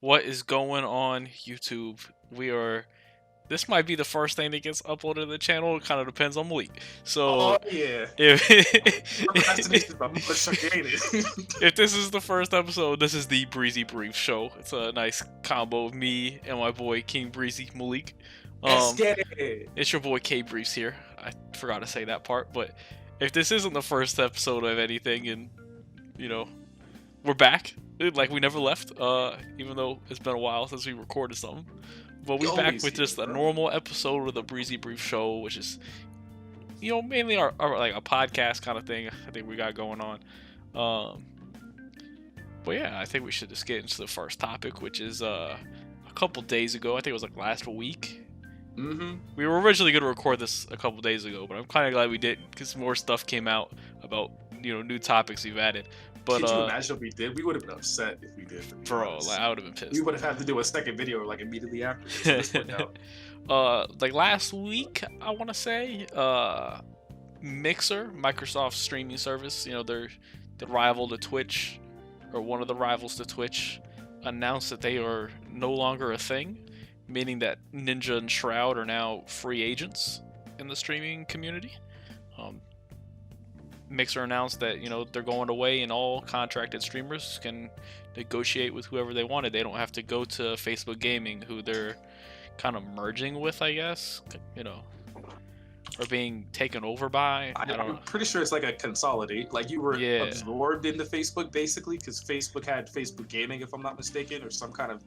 What is going on, YouTube? This might be the first thing that gets uploaded to the channel. It kind of depends on Malik. Oh So, yeah, if procrastination is my motherfucker, ain't it? if this is the first episode, this is the Breezy Brief Show. It's a nice combo of me and my boy King Breezy Malik. Let's Um, get it. it's your boy K Briefs here. I forgot to say that part, but if this isn't the first episode of anything, and you know, we're back. Like we never left, even though it's been a while since we recorded something. But we back Always with here, just a bro. normal episode of the Breezy Brief Show, which is, mainly our like a podcast kind of thing. I think we got going on. Um, but yeah, I think we should just get into the first topic, which is a couple days ago. I think it was like last week. We were originally going to record this a couple days ago, but I'm kind of glad we didn't because more stuff came out about new topics we've added. But Could you imagine if we did? We would have been upset if we did. To be bro, honest. like, I would have been We pissed. would have had to do a second video like immediately after. So this worked out. Like last week, I want to say, Mixer, Microsoft's streaming service, they're the rival to Twitch, or one of the rivals to Twitch, announced that they are no longer a thing, meaning that Ninja and Shroud are now free agents in the streaming community. Mixer announced that they're going away, and all contracted streamers can negotiate with whoever they wanted. They don't have to go to Facebook Gaming, who they're kind of merging with, I guess, or being taken over by. I don't I'm know. pretty sure it's like a consolidate. Like you were Yeah. absorbed into Facebook basically, because Facebook had Facebook Gaming, if I'm not mistaken, or some kind of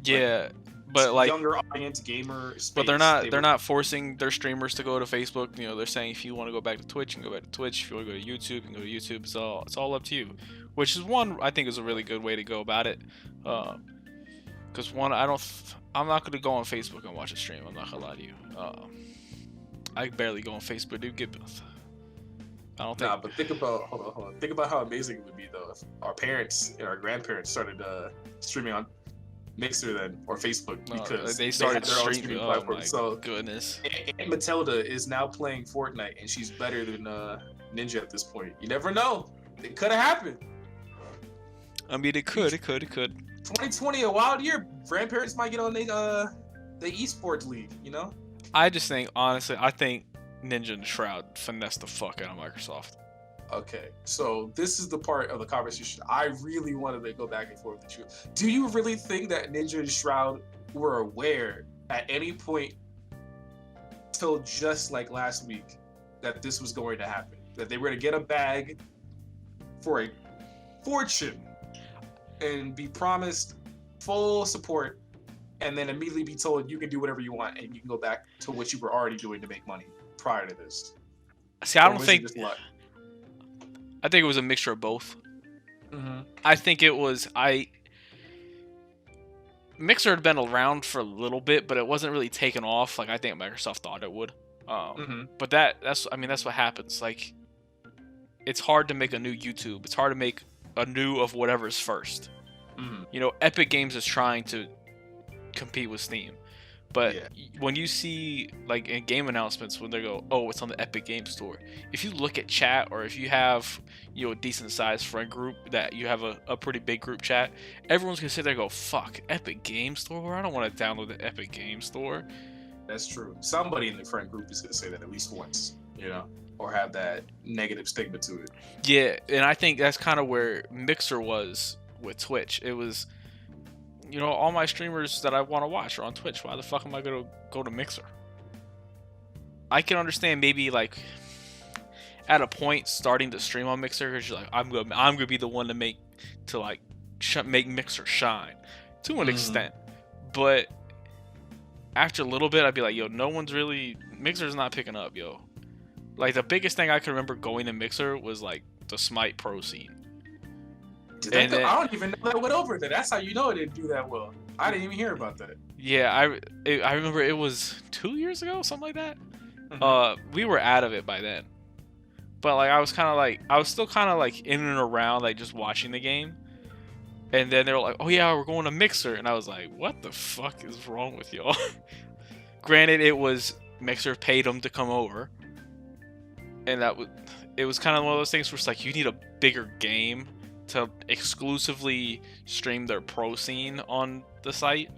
Yeah, but like, younger audience gamer space. but they're not forcing their streamers to go to Facebook. They're saying if you want to go back to Twitch, you can go back to Twitch. If you want to go to YouTube, you can go to YouTube. It's all up to you, which is one I think is a really good way to go about it. Because I'm not gonna go on Facebook and watch a stream. I'm not gonna lie to you. I barely go on Facebook, dude. I don't think. Nah, but think about hold on. Think about how amazing it would be though if our parents and our grandparents started streaming on Mixer then or Facebook, because they started had their own streaming. Oh platform. my So goodness! Aunt Matilda is now playing Fortnite, and she's better than Ninja at this point. You never know. It could have happened. I mean, it could. 2020, a wild year. Grandparents might get on the esports league. I just think, honestly, I think Ninja and Shroud finessed the fuck out of Microsoft. Okay, so this is the part of the conversation I really wanted to go back and forth with you. Do you really think that Ninja and Shroud were aware at any point till just like last week that this was going to happen? That they were going to get a bag for a fortune and be promised full support, and then immediately be told you can do whatever you want and you can go back to what you were already doing to make money prior to this? See, I Or don't was it think. just luck? I think it was a mixture of both. Mm-hmm. I think it was Mixer had been around for a little bit, but it wasn't really taken off like I think Microsoft thought it would. But that's what happens. Like, it's hard to make a new YouTube. It's hard to make a new of whatever's first. Mm-hmm. Epic Games is trying to compete with Steam. But Yeah. when you see, like, in game announcements, when they go, oh, it's on the Epic Games Store, if you look at chat, or if you have, a decent-sized friend group, that you have a pretty big group chat, everyone's going to sit there and go, fuck, Epic Games Store? I don't want to download the Epic Games Store. That's true. Somebody in the friend group is going to say that at least once, or have that negative stigma to it. Yeah, and I think that's kind of where Mixer was with Twitch. It was, all my streamers that I want to watch are on Twitch. Why the fuck am I going to go to Mixer? I can understand maybe, like, at a point starting to stream on Mixer, because you're like, I'm gonna be the one to make Mixer shine to an extent. But after a little bit, I'd be like, yo, Mixer's not picking up, yo. Like, the biggest thing I can remember going to Mixer was like the Smite Pro scene. I don't even know that went over there. That's how you know it didn't do that well. I didn't even hear about that. Yeah, I remember it was 2 years ago, something like that. We were out of it by then, but like I was still kind of like in and around, like just watching the game. And then they were like, oh yeah, we're going to Mixer, and I was like, what the fuck is wrong with y'all? Granted, it was Mixer paid them to come over, and it was kind of one of those things where it's like, you need a bigger game to exclusively stream their pro scene on the site.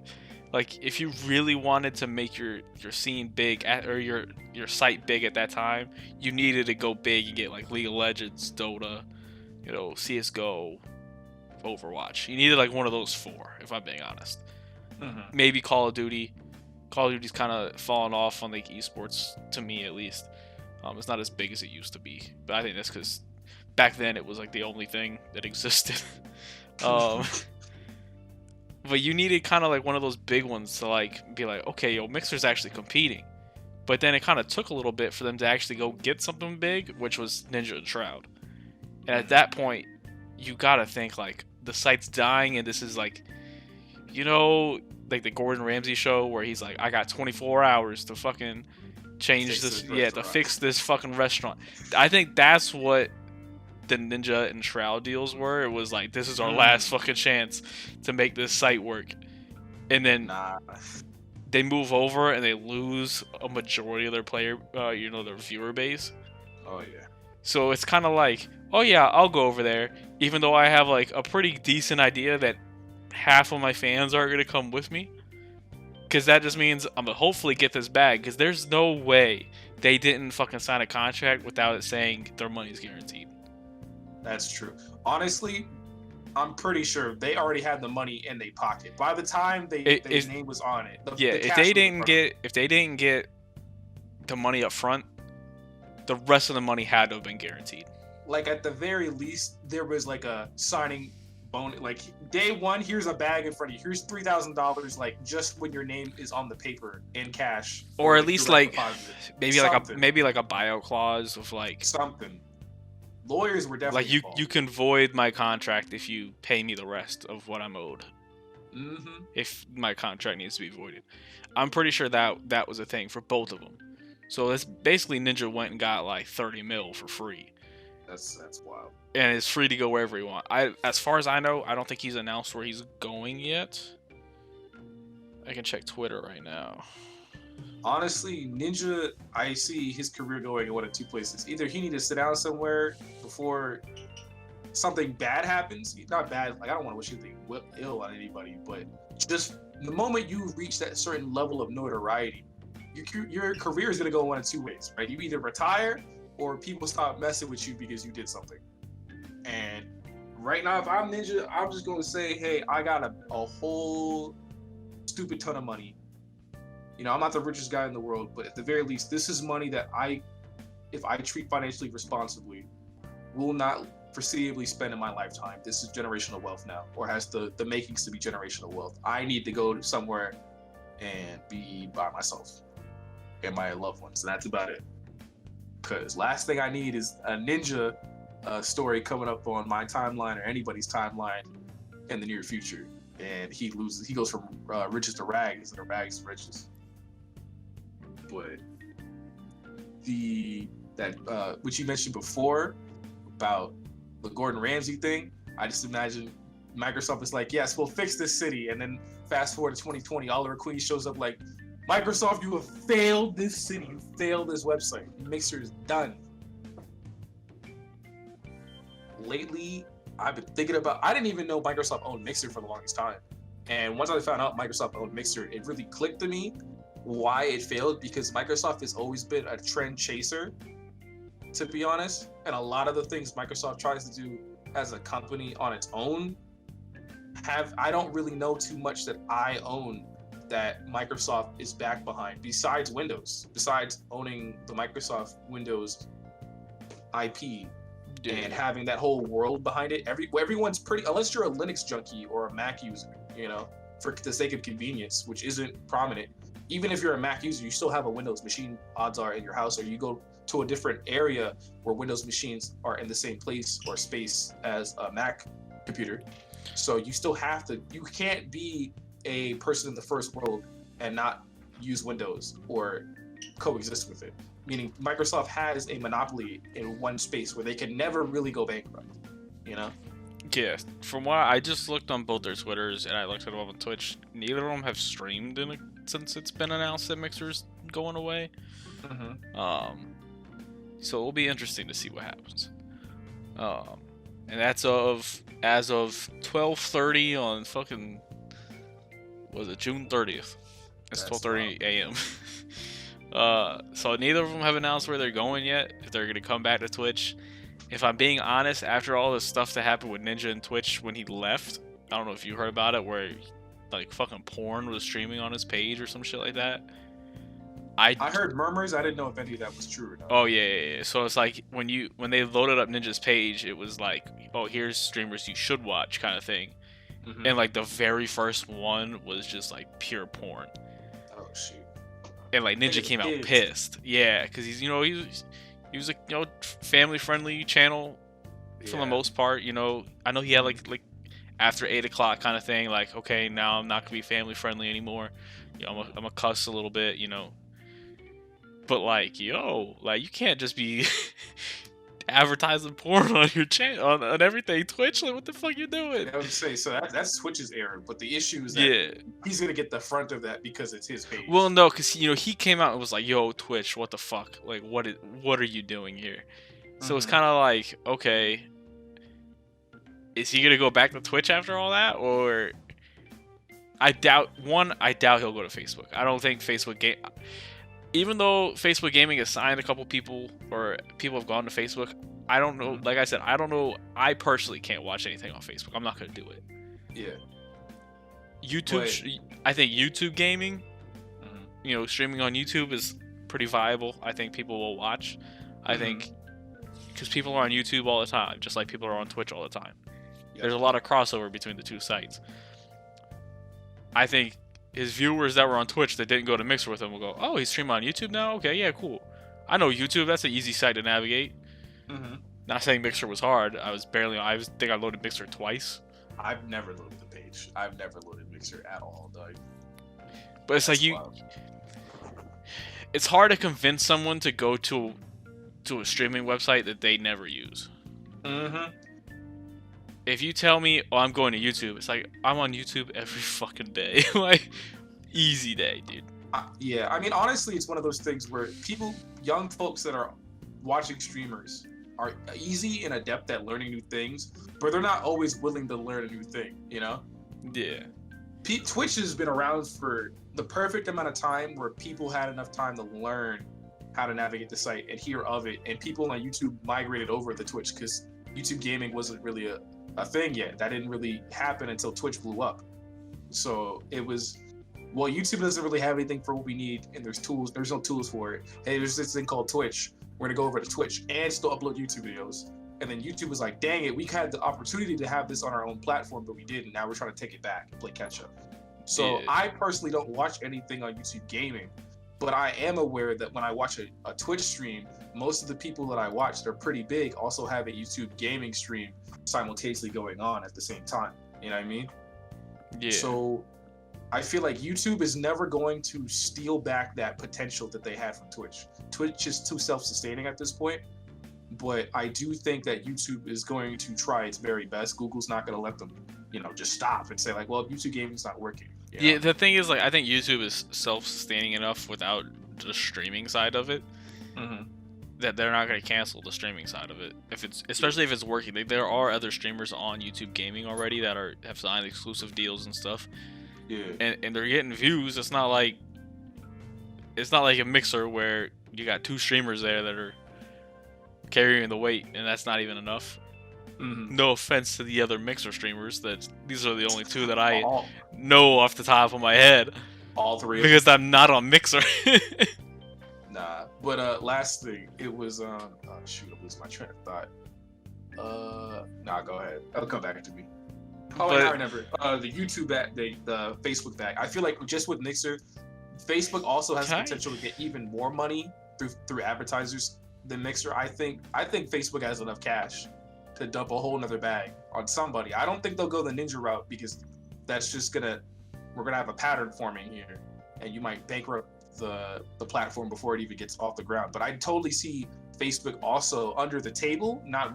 Like, if you really wanted to make your scene big or your site big at that time, you needed to go big and get like League of Legends, Dota, CS:GO, Overwatch. You needed like one of those four, if I'm being honest. Maybe Call of Duty. Call of Duty's kind of fallen off on like esports, to me at least. It's not as big as it used to be, but I think that's because back then it was like the only thing that existed. But you needed kind of like one of those big ones to like be like, okay, yo, Mixer's actually competing. But then it kind of took a little bit for them to actually go get something big, which was Ninja and Shroud. And at that point, you gotta think like the site's dying, and this is like, like the Gordon Ramsay show where he's like, I got 24 hours to fucking change to fix this fucking restaurant. I think that's what the Ninja and Shroud deals were. It was like, this is our last fucking chance to make this site work. And then they move over and they lose a majority of their their viewer base. Oh yeah. So it's kind of like, oh yeah, I'll go over there, even though I have like a pretty decent idea that half of my fans aren't going to come with me. Because that just means I'm going to hopefully get this bag. Because there's no way they didn't fucking sign a contract without it saying their money's guaranteed. That's true. Honestly, I'm pretty sure they already had the money in their pocket by the time their name was on it. If they didn't get the money up front, the rest of the money had to have been guaranteed. Like at the very least, there was like a signing bonus. Like day one, here's a bag in front of you. Here's $3,000. Like just when your name is on the paper in cash, or at least like maybe like a buyout clause of like something. Lawyers were definitely like you can void my contract if you pay me the rest of what I'm owed. If my contract needs to be voided, I'm pretty sure that was a thing for both of them. So that's basically Ninja went and got like 30 mil for free. That's wild. And it's free to go wherever you want. As far as I know, I don't think he's announced where he's going yet. I can check Twitter right now. Honestly, Ninja, I see his career going in one of two places. Either he needs to sit down somewhere before something bad happens. Not bad, like I don't want to wish anything ill on anybody, but just the moment you reach that certain level of notoriety, your career is going to go one of two ways, right? You either retire or people stop messing with you because you did something. And right now, if I'm Ninja, I'm just going to say, hey, I got a whole stupid ton of money. I'm not the richest guy in the world, but at the very least, this is money that if I treat financially responsibly, will not foreseeably spend in my lifetime. This is generational wealth now, or has the makings to be generational wealth. I need to go somewhere and be by myself and my loved ones, and that's about it. Because last thing I need is a Ninja story coming up on my timeline or anybody's timeline in the near future, and he goes from riches to rags and rags to riches. But which you mentioned before about the Gordon Ramsay thing, I just imagine Microsoft is like, yes, we'll fix this city, and then fast forward to 2020, Oliver Queen shows up like, Microsoft, you have failed this city, you failed this website. Mixer is done. Lately, I've been thinking about, I didn't even know Microsoft owned Mixer for the longest time. And once I found out Microsoft owned Mixer, it really clicked to me why it failed, because Microsoft has always been a trend chaser, to be honest. And a lot of the things Microsoft tries to do as a company on its own I don't really know too much that I own that Microsoft is back behind, besides Windows, besides owning the Microsoft Windows IP and having that whole world behind it. Everyone's pretty, unless you're a Linux junkie or a Mac user, for the sake of convenience, which isn't prominent. Even if you're a Mac user, you still have a Windows machine, odds are, in your house, or you go to a different area where Windows machines are in the same place or space as a Mac computer. So you still have to, you can't be a person in the first world and not use Windows or coexist with it. Meaning Microsoft has a monopoly in one space where they can never really go bankrupt, Yeah, from what I just looked on both their Twitters and I looked at them on Twitch, neither of them have streamed since it's been announced that Mixer's going away. Mm-hmm. So it'll be interesting to see what happens. and that's as of 12:30 on fucking, was it June 30th? It's That's 12:30 wild. a.m. So neither of them have announced where they're going yet. If they're gonna come back to Twitch. If I'm being honest, after all the stuff that happened with Ninja and Twitch when he left, I don't know if you heard about it, where like fucking porn was streaming on his page or some shit like that. I heard murmurs. I didn't know if any of that was true or not. Oh yeah. So it's like when they loaded up Ninja's page, it was like, oh, here's streamers you should watch kind of thing. Mm-hmm. And like the very first one was just like pure porn. Oh shoot. And like Ninja Niggas came out kids. pissed. Yeah, because he was a family friendly channel for the most part. I know he had like after 8 o'clock kind of thing. Like, okay, now I'm not gonna be family friendly anymore. I'm a cuss a little bit. But like, like you can't just be advertising porn on your channel on everything. Twitch, like, what the fuck you doing? I would say so. That's Twitch's error, but the issue is that Yeah. he's gonna get the front of that because it's his page. Well, no, because he came out and was like, "Yo, Twitch, what the fuck? Like, what are you doing here?" So it's kind of like, okay, is he gonna go back to Twitch after all that, or I doubt he'll go to Facebook. I don't think Facebook game. Even though Facebook Gaming has signed a couple people, or people have gone to Facebook, I don't know. Like I said, I don't know. I personally can't watch anything on Facebook. I'm not gonna do it. Yeah. YouTube. I think YouTube Gaming, streaming on YouTube is pretty viable. I think people will watch. I think because people are on YouTube all the time, just like people are on Twitch all the time. Yep. There's a lot of crossover between the two sites. I think his viewers that were on Twitch that didn't go to Mixer with him will go, "Oh, he's streaming on YouTube now? Okay, yeah, cool. I know YouTube. That's an easy site to navigate." Not saying Mixer was hard. I think I loaded Mixer twice. I've never loaded the page. I've never loaded Mixer at all, dog. But it's it's hard to convince someone to go to a streaming website that they never use. If you tell me, "Oh, I'm going to YouTube," it's like, I'm on YouTube every fucking day. Like, easy day, dude. Yeah, I mean, honestly, it's one of those things where young folks that are watching streamers are easy and adept at learning new things, but they're not always willing to learn a new thing, Yeah. Twitch has been around for the perfect amount of time where people had enough time to learn how to navigate the site and hear of it, and people on YouTube migrated over to Twitch because YouTube gaming wasn't really a thing yet. That didn't really happen until Twitch blew up. So it was, well, YouTube doesn't really have anything for what we need, and there's no tools for it. Hey, there's this thing called Twitch. We're gonna go over to Twitch and still upload YouTube videos. And then YouTube was like, dang it, we had the opportunity to have this on our own platform, but we didn't. Now we're trying to take it back and play catch up. So I personally don't watch anything on YouTube gaming, but I am aware that when I watch a Twitch stream, most of the people that I watch, they're pretty big, also have a YouTube gaming stream simultaneously going on at the same time. You know what I mean? Yeah. So I feel like YouTube is never going to steal back that potential that they had from Twitch. Twitch is too self-sustaining at this point, but I do think that YouTube is going to try its very best. Google's not going to let them, just stop and say like, well, YouTube gaming's not working. Yeah, the thing is, like, I think YouTube is self-sustaining enough without the streaming side of it that they're not going to cancel the streaming side of it. Especially if it's working. There are other streamers on YouTube Gaming already that have signed exclusive deals and stuff. Yeah. And they're getting views. It's not like a Mixer where you got two streamers there that are carrying the weight, and that's not even enough. No offense to the other Mixer streamers, these are the only two that I know off the top of my head. All three. Because I'm not on Mixer. Nah, but last thing, it was oh shoot, I lose my train of thought. Nah, go ahead. It'll come back to me. Oh, I remember. The YouTube back, the Facebook back. I feel like just with Mixer, Facebook also has the potential to get even more money through advertisers than Mixer. I think Facebook has enough cash to dump a whole nother bag on somebody. I don't think they'll go the Ninja route because that's just we're gonna have a pattern forming here, and you might bankrupt the platform before it even gets off the ground. But I totally see Facebook also under the table, not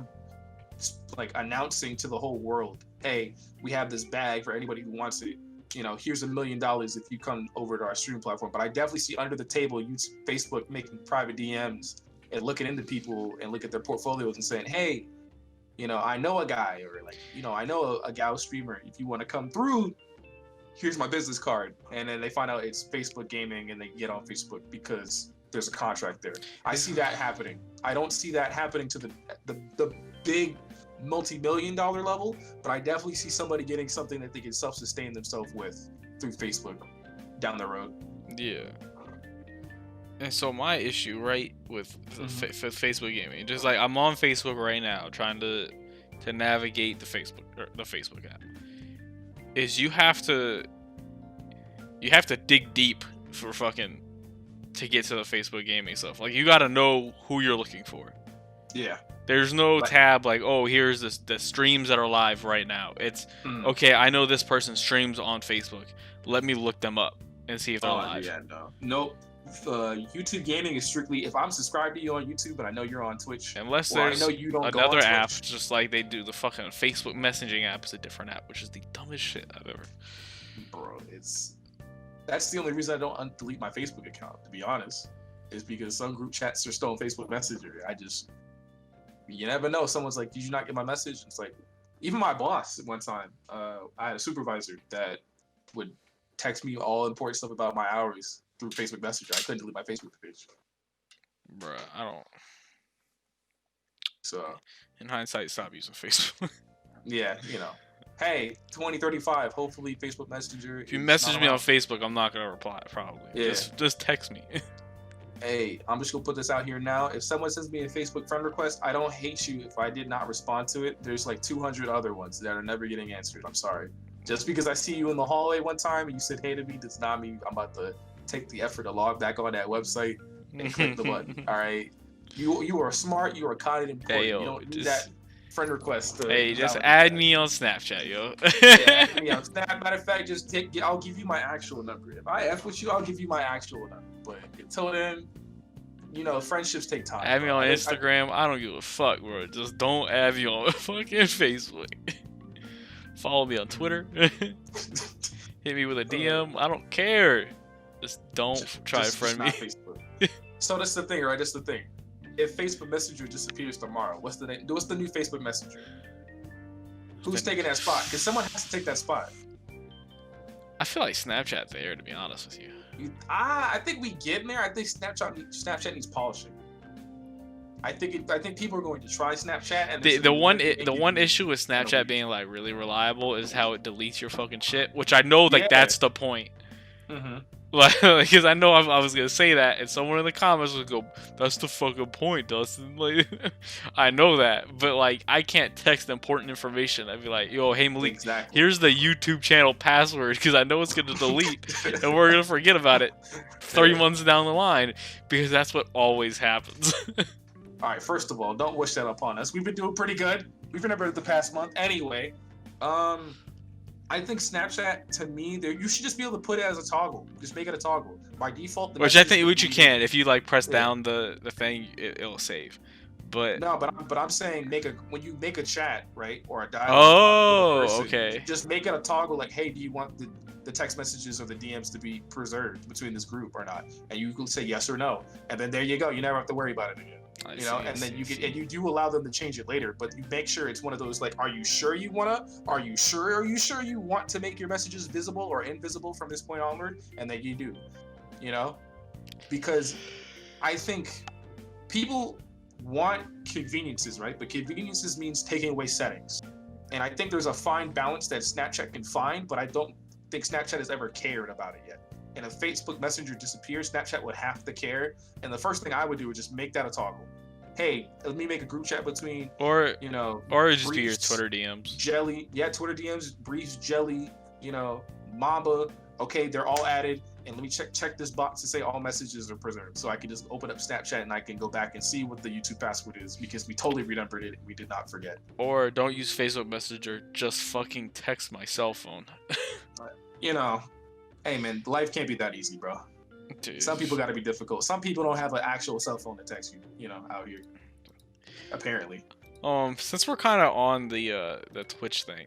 like announcing to the whole world, hey, we have this bag for anybody who wants it. Here's $1 million if you come over to our streaming platform. But I definitely see under the table, Facebook making private DMs and looking into people and look at their portfolios and saying, hey, I know a guy, or like, I know a gal streamer. If you want to come through, here's my business card. And then they find out it's Facebook gaming and they get on Facebook because there's a contract there. I see that happening. I don't see that happening to the big multi-million-dollar level, but I definitely see somebody getting something that they can self-sustain themselves with through Facebook down the road. Yeah. And so my issue, right, with Facebook gaming, just like I'm on Facebook right now trying to navigate the Facebook app, is you have to dig deep for fucking to get to the Facebook gaming stuff. Like, you gotta know who you're looking for. Yeah. There's no tab like, oh, here's the streams that are live right now. It's okay, I know this person streams on Facebook. Let me look them up and see if they're live. Yeah, nope. YouTube gaming is strictly if I'm subscribed to you on YouTube and I know you're on Twitch. Unless there's I know you don't another go on app, Twitch. just like they do the fucking Facebook messaging app is a different app, which is the dumbest shit I've ever. Bro, that's the only reason I don't delete my Facebook account, to be honest, is because some group chats are still on Facebook Messenger. You never know. Someone's like, "Did you not get my message?" It's like, even my boss one time, I had a supervisor that would text me all important stuff about my hours through Facebook Messenger. I couldn't delete my Facebook page. Bruh, I don't. So, in hindsight, stop using Facebook. Yeah, hey, 2035. Hopefully, Facebook Messenger. If you message me on Facebook, I'm not gonna reply. Probably. Yeah. Just text me. Hey, I'm just gonna put this out here now. If someone sends me a Facebook friend request, I don't hate you if I did not respond to it. There's like 200 other ones that are never getting answered. I'm sorry. Just because I see you in the hallway one time and you said hey to me does not mean I'm about to take the effort to log back on that website and click the button. All right. You are smart. You are kind and important. Hey, yo, you don't need that friend request. Hey, just add me on Snapchat, yo. Yeah, add me on Snap. Matter of fact, I'll give you my actual number. If I F with you, I'll give you my actual number. But until then, friendships take time. Add me on Instagram. I don't give a fuck, bro. Just don't add me on fucking Facebook. Follow me on Twitter. Hit me with a DM. I don't care. Just don't try to friend me. So that's the thing, right? That's the thing. If Facebook Messenger disappears tomorrow, what's the new Facebook Messenger? Who's taking that spot? Because someone has to take that spot. I feel like Snapchat's there, to be honest with you. I think we get there. I think Snapchat needs polishing. I think people are going to try Snapchat. And the one issue with Snapchat being like really reliable is how it deletes your fucking shit, which I know that's the point. Mm-hmm. Like, because I know I was gonna say that, and someone in the comments would go, "That's the fucking point, Dustin." Like, I know that, but like, I can't text important information. I'd be like, "Yo, hey Malik, here's the YouTube channel password," because I know it's gonna delete, and we're gonna forget about it 3 months down the line, because that's what always happens. All right, first of all, don't wish that upon us. We've been doing pretty good. We've been better the past month. Anyway, I think Snapchat, to me, you should just be able to put it as a toggle. Just make it a toggle. By default, which you can. If you like press down the thing, it'll save. But no, but I'm saying when you make a chat, right, or a dialogue. Oh, okay. Just make it a toggle. Like, hey, do you want the text messages or the DMs to be preserved between this group or not? And you can say yes or no, and then there you go. You never have to worry about it again. You do allow them to change it later, but you make sure it's one of those like, are you sure you want to make your messages visible or invisible from this point onward? And then you do, because I think people want conveniences, right? But conveniences means taking away settings, and I think there's a fine balance that Snapchat can find, but I don't think Snapchat has ever cared about it yet. And if Facebook Messenger disappears, Snapchat would have to care. And the first thing I would do is just make that a toggle. Hey, let me make a group chat between, or just do your Twitter DMs. Jelly, Twitter DMs, Briefs, Jelly, Mamba. Okay, they're all added. And let me check this box to say all messages are preserved. So I can just open up Snapchat and I can go back and see what the YouTube password is, because we totally remembered it. We did not forget. Or don't use Facebook Messenger. Just fucking text my cell phone. Hey man, life can't be that easy, bro. Dude. Some people got to be difficult. Some people don't have an actual cell phone to text you, out here. Apparently. Since we're kind of on the Twitch thing,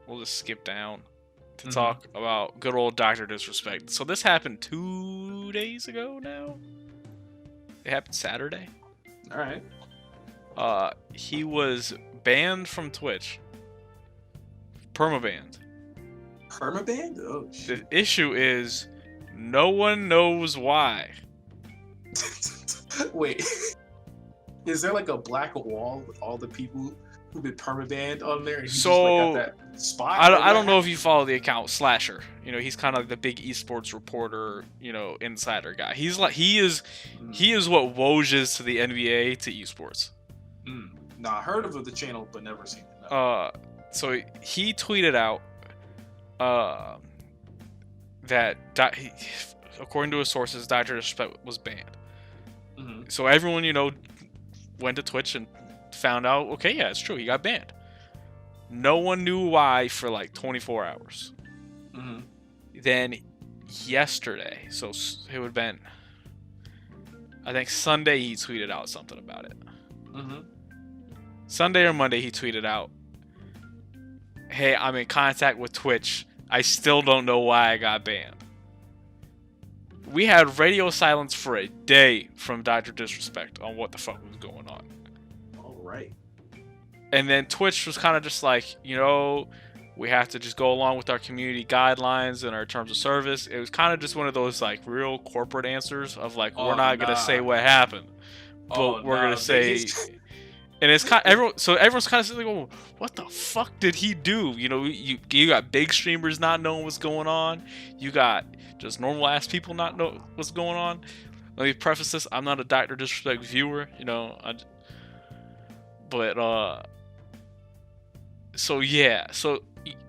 we'll just skip down to talk about good old Dr. Disrespect. So this happened 2 days ago now. It happened Saturday. All right. He was banned from Twitch. Permabanned. Permabanned? Oh The shit. issue is no one knows why. Wait. Is there like a black wall with all the people who've been permabanned on there? And he's just like at that spot? I don't know if you follow the account Slasher. You know, he's kind of like the big esports reporter, you know, insider guy. He is what Woj is to the NBA to esports. Nah, I heard of the channel, but never seen it. No. So he tweeted out that according to his sources, Dr. Disrespect was banned. So everyone, you know, went to Twitch and found out, okay, yeah, it's true, he got banned. No one knew why for like 24 hours. Then yesterday, so it would have been, I think Sunday, he tweeted out something about it. Sunday or Monday, he tweeted out, hey, I'm in contact with Twitch. I still don't know why I got banned. We had radio silence for a day from Dr. Disrespect on what the fuck was going on. All right. And then Twitch was kind of just like, you know, we have to just go along with our community guidelines and our terms of service. It was kind of just one of those like real corporate answers of like, we're not going to say what happened, but we're going to say... And it's kind of, everyone's kind of sitting there going, what the fuck did he do? You know, you got big streamers not knowing what's going on. You got just normal ass people not know what's going on. Let me preface this: I'm not a Dr. Disrespect viewer, you know. So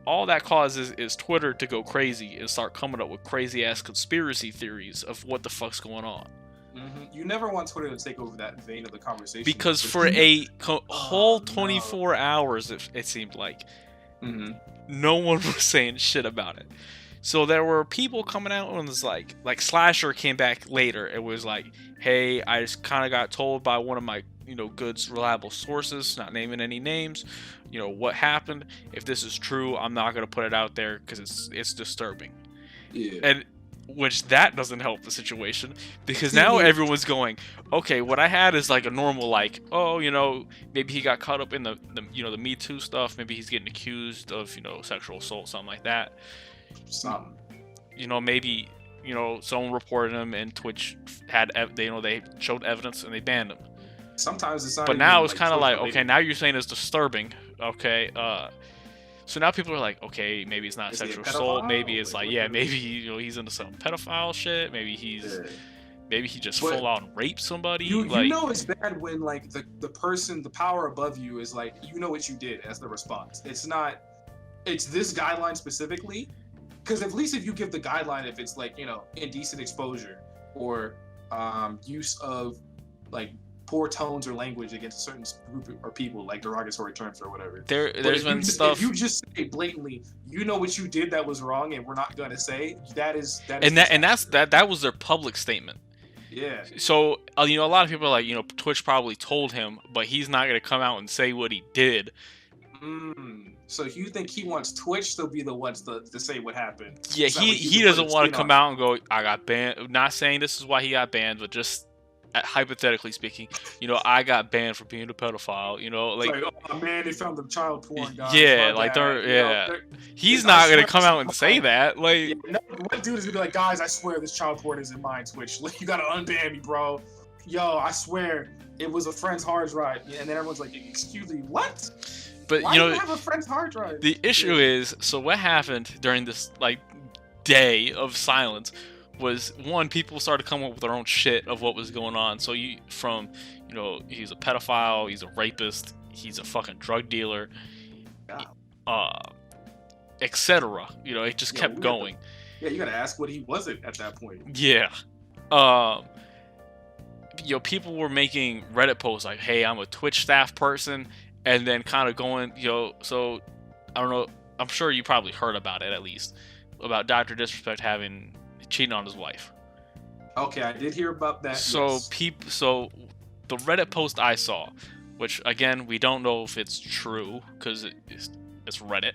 all that causes is Twitter to go crazy and start coming up with crazy ass conspiracy theories of what the fuck's going on. You never want Twitter to take over that vein of the conversation. Because for a whole 24 hours, it seemed like, no one was saying shit about it. So there were people coming out and was like Slasher came back later. It was like, hey, I just kind of got told by one of my, you know, good, reliable sources, not naming any names, you know, what happened. If this is true, I'm not going to put it out there because it's disturbing. Yeah. And which that doesn't help the situation, because now everyone's going, okay, what I had is like a normal, like, oh, you know, maybe he got caught up in the you know, the Me Too stuff, maybe he's getting accused of, you know, sexual assault, something like that. You know, maybe, you know, someone reported him and Twitch had they showed evidence and they banned him. Sometimes it's not. But now it's kind of like, okay, now you're saying it's disturbing. Okay, so now people are like, okay, maybe it's not sexual assault. Maybe it's like, yeah, maybe, you know, he's into some pedophile shit. Maybe maybe he just full on raped somebody. You know it's bad when like the person, the power above you is like, you know what you did as the response. It's this guideline specifically, because at least if you give the guideline, if it's like, you know, indecent exposure or use of like poor tones or language against a certain group or people, like derogatory terms or whatever. There's been stuff. If you just say blatantly, you know what you did that was wrong, and we're not going to say that was their public statement. Yeah. So you know, a lot of people are like, you know, Twitch probably told him, but he's not going to come out and say what he did. So you think he wants Twitch to be the ones to say what happened? Yeah, he doesn't want to come out and go, I got banned. Not saying this is why he got banned, but just hypothetically speaking, you know, I got banned for being a pedophile. You know, like oh man, they found the child porn guy. Yeah, like he's not gonna come out and say that. Like, what dude is gonna be like, guys, I swear this child porn isn't mine. Twitch, you gotta unban me, bro. Yo, I swear it was a friend's hard drive. And then everyone's like, excuse me, what? But why you know, do you have a friend's hard drive? The issue is, so what happened during this like day of silence was, one, people started coming up with their own shit of what was going on. So you know, he's a pedophile, he's a rapist, he's a fucking drug dealer, etc. You know, it just kept going. You gotta ask what he wasn't at that point. Yeah. You know, people were making Reddit posts like, hey, I'm a Twitch staff person, and then kind of going, you know, so I don't know, I'm sure you probably heard about it, at least, about Dr. Disrespect cheating on his wife. Okay, I did hear about that. So so the Reddit post I saw, which again we don't know if it's true because it's Reddit,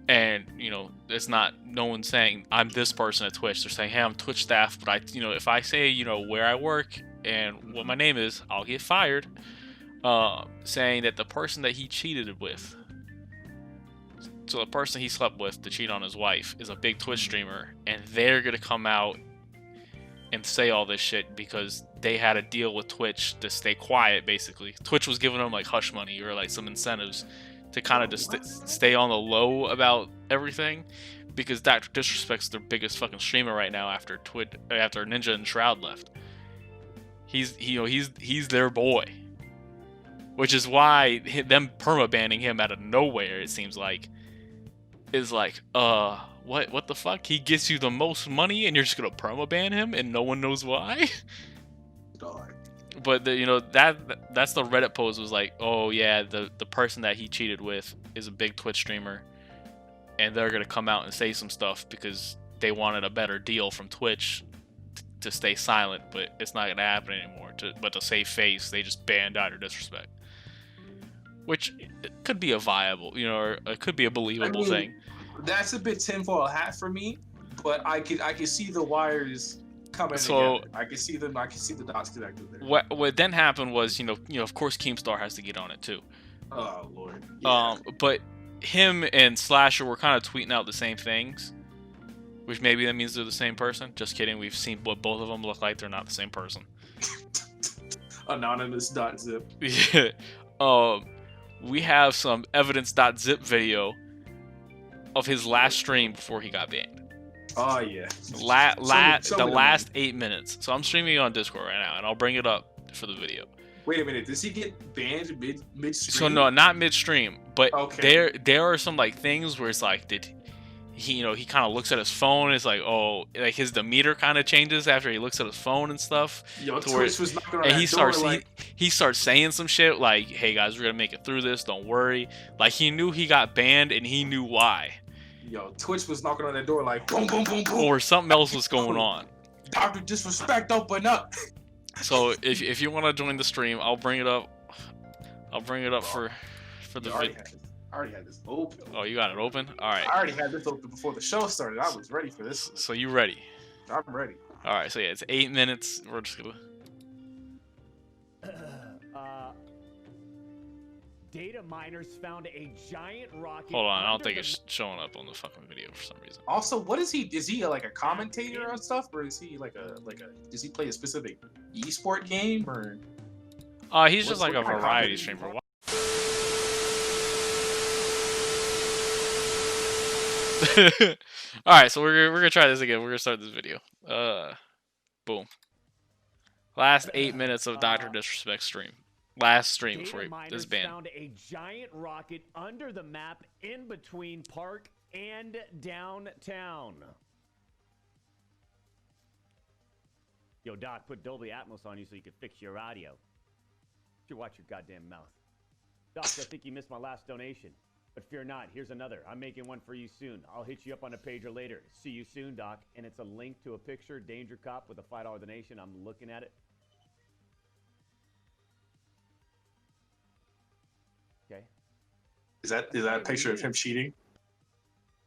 and you know, it's not, no one's saying I'm this person at Twitch. They're saying, hey, I'm Twitch staff, but you know, if I say, you know, where I work and what my name is, I'll get fired. saying that the person that he cheated with, so the person he slept with to cheat on his wife, is a big Twitch streamer, and they're gonna come out and say all this shit because they had a deal with Twitch to stay quiet. Basically, Twitch was giving them like hush money or like some incentives to kind of just stay on the low about everything, because Dr. Disrespect's their biggest fucking streamer right now after Ninja and Shroud left. He's their boy, which is why them perma banning him out of nowhere, it seems like, is like, what the fuck? He gets you the most money and you're just gonna perma ban him and no one knows why? Dog. But that's the Reddit post was like, oh yeah, the person that he cheated with is a big Twitch streamer, and they're gonna come out and say some stuff because they wanted a better deal from Twitch to stay silent, but it's not gonna happen anymore. But to save face, they just banned Dr. Disrespect, which could be a viable, or it could be a believable thing. That's a bit tinfoil hat for me, but I could see the wires coming together. I can see them. I can see the dots connected there. What then happened was, of course, Keemstar has to get on it too. Oh Lord. Yeah. But him and Slasher were kind of tweeting out the same things, which maybe that means they're the same person. Just kidding. We've seen what both of them look like. They're not the same person. Anonymous.zip. Yeah. We have some evidence.zip video of his last stream before he got banned. Oh yeah. The last 8 minutes. So I'm streaming on Discord right now, and I'll bring it up for the video. Wait a minute. Does he get banned midstream? So no, not midstream, but okay. there are some like things where it's like, did he kind of looks at his phone. It's like, oh, like his demeanor kind of changes after he looks at his phone and stuff. Yo, Twitch was knocking on and that he starts saying some shit like, hey guys, we're gonna make it through this. Don't worry. Like he knew he got banned and he knew why. Yo, Twitch was knocking on that door like boom, boom, boom, boom. Or something else was going on. Dr. Disrespect, open up. So if you want to join the stream, I'll bring it up. I'll bring it up for the video. I already had this open. Oh, you got it open? All right. I already had this open before the show started. I was ready for this. So you ready? I'm ready. All right. So yeah, it's 8 minutes. We're just gonna. Data miners found a giant rocket. Hold on, I don't think it's showing up on the fucking video for some reason. Also, what is he? Is he like a commentator on stuff, or is he like a Does he play a specific esport game, or? He's just like a variety streamer. All right, so we're gonna try this again. We're gonna start this video. Boom. Last 8 minutes of Dr. Disrespect stream. Last stream before this ban. Found a giant rocket under the map in between Park and downtown. Yo, Doc, put Dolby Atmos on you so you can fix your audio. You watch your goddamn mouth. Doc, I think you missed my last donation. But fear not, here's another. I'm making one for you soon. I'll hit you up on a pager later. See you soon, Doc. And it's a link to a picture, Danger Cop with a $5 donation. I'm looking at it. Okay. Is that a picture of him cheating?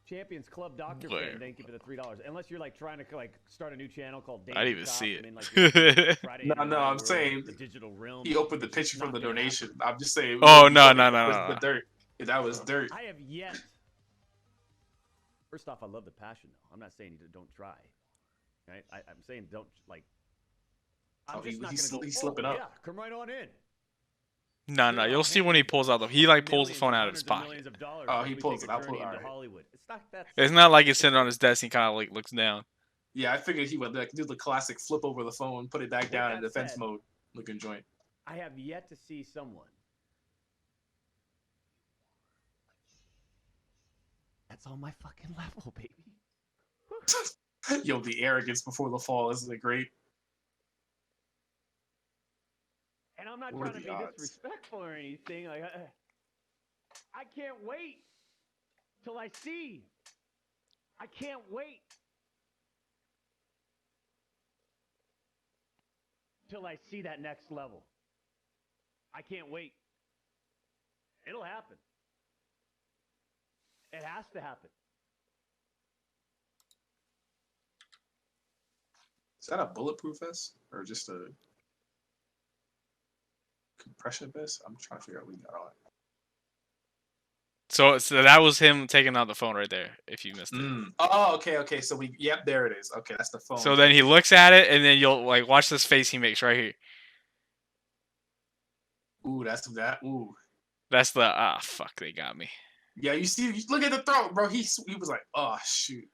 Champions Club Doctor fan, thank you for the $3. Unless you're like trying to like start a new channel called Danger I didn't even Cop. see it. I mean, like, no, I'm saying the digital realm. He opened the picture from the donation. I'm just saying. Oh no. The dirt. That was dirt. I have yet. First off, I love the passion though. I'm not saying you don't try. Right? I'm saying don't like. I'm just not gonna go. He's slipping up. Yeah, come right on in. No, you'll see when he pulls out he like pulls the phone out of his pocket. Oh, he pulls it. I'll pull it. All right. Hollywood. It's not like he's sitting on his desk. He kind of like looks down. Yeah, I figured he would like do the classic flip over the phone, put it back down in defense mode, looking joint. I have yet to see someone. That's on my fucking level, baby. Yo, the arrogance before the fall, isn't it great? And I'm not trying to be disrespectful or anything. Like, I can't wait till I see. I can't wait till I see that next level. I can't wait. It'll happen. It has to happen. Is that a bulletproof vest or just a Impression best? I'm trying to figure out what we got on. So that was him taking out the phone right there. If you missed it. Oh, okay. So yep, there it is. Okay, that's the phone. So then he looks at it, and then you'll like watch this face he makes right here. Ooh, that's that. Ooh. That's the fuck, they got me. Yeah, you see, look at the throat, bro. He was like, oh shoot.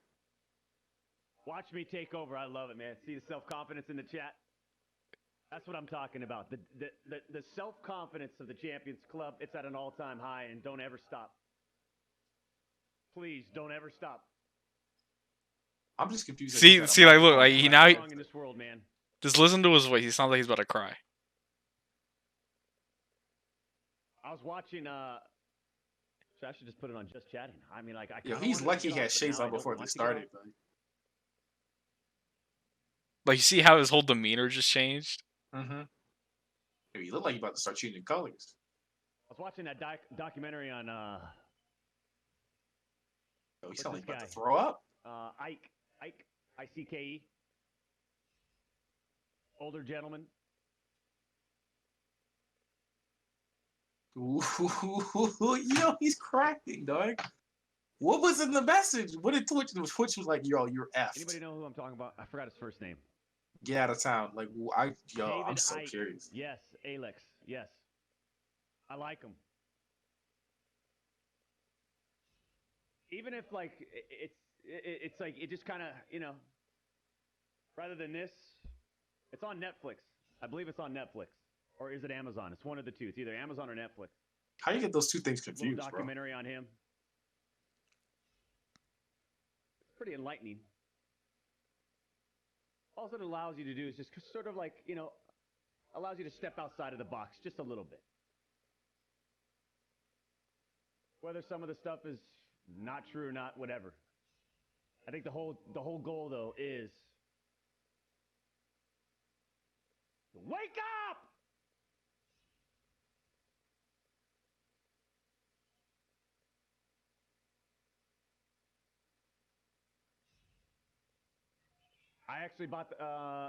Watch me take over. I love it, man. See the self-confidence in the chat? That's what I'm talking about. The self-confidence of the Champions Club, it's at an all-time high, and don't ever stop. Please, don't ever stop. I'm just confused. See, like, look, like he now. In this world, man. Just listen to his voice. He sounds like he's about to cry. I was watching. So I should just put it on just chatting. I mean, like, he's lucky he had shades on before they started. Like, you see how his whole demeanor just changed? Mm-hmm. He looked like he's about to start changing colors. I was watching that documentary on. Oh, he sounds like he's about to throw up. Ike, I-C-K-E. Older gentleman. Ooh, yo, he's cracking, dog. What was in the message? What did Twitch? Twitch was like, yo, you're effed. Anybody know who I'm talking about? I forgot his first name. Get out of town. Like, I'm so Ike. curious. Yes, Alex. Yes. I like him. Even if, like, it's like, it just kind of, rather than this, it's on Netflix. I believe it's on Netflix. Or is it Amazon? It's one of the two. It's either Amazon or Netflix. How do you get those two things confused, little documentary on him. It's pretty enlightening. All it allows you to do is just sort of like, allows you to step outside of the box just a little bit. Whether some of the stuff is not true or not, whatever. I think the whole goal, though, is to wake up! I actually bought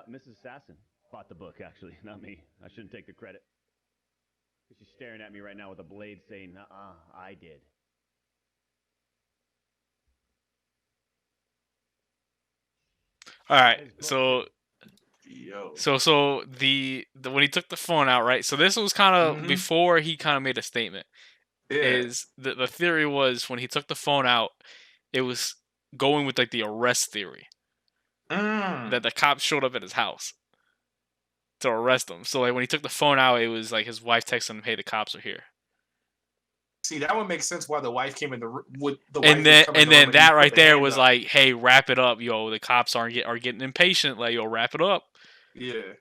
Mrs. Assassin bought the book, actually, not me. I shouldn't take the credit. She's staring at me right now with a blade saying, I did. All right, so the when he took the phone out, right? So this was kind of before he kind of made a statement. Yeah. Is the theory was when he took the phone out, it was going with like the arrest theory. That the cops showed up at his house to arrest him. So like when he took the phone out, it was like his wife texted him, "Hey, the cops are here." See, that would make sense why the wife came in with the wife. And then that right there was like, "Hey, wrap it up, yo. The cops are getting impatient. Like, yo, wrap it up." Yeah.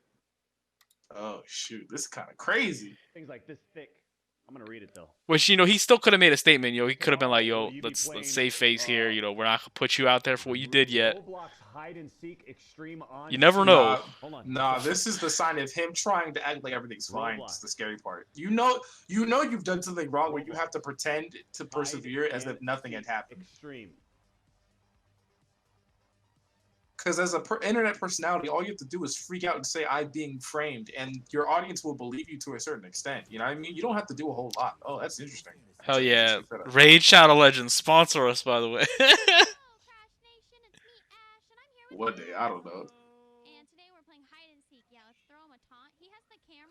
Oh shoot, this is kind of crazy. Things like this thick. I'm gonna read it though. Which he still could have made a statement. He could have been like, "Yo, let's save face here. We're not gonna put you out there for what you did yet." You never know. Nah, this is the sign of him trying to act like everything's fine. It's the scary part. You've done something wrong where you have to pretend to persevere as if nothing had happened. Because as an internet personality, all you have to do is freak out and say, "I'm being framed," and your audience will believe you to a certain extent. You know what I mean? You don't have to do a whole lot. Oh, that's interesting. Hell yeah. Raid Shadow Legends, sponsor us, by the way. One day, I don't know.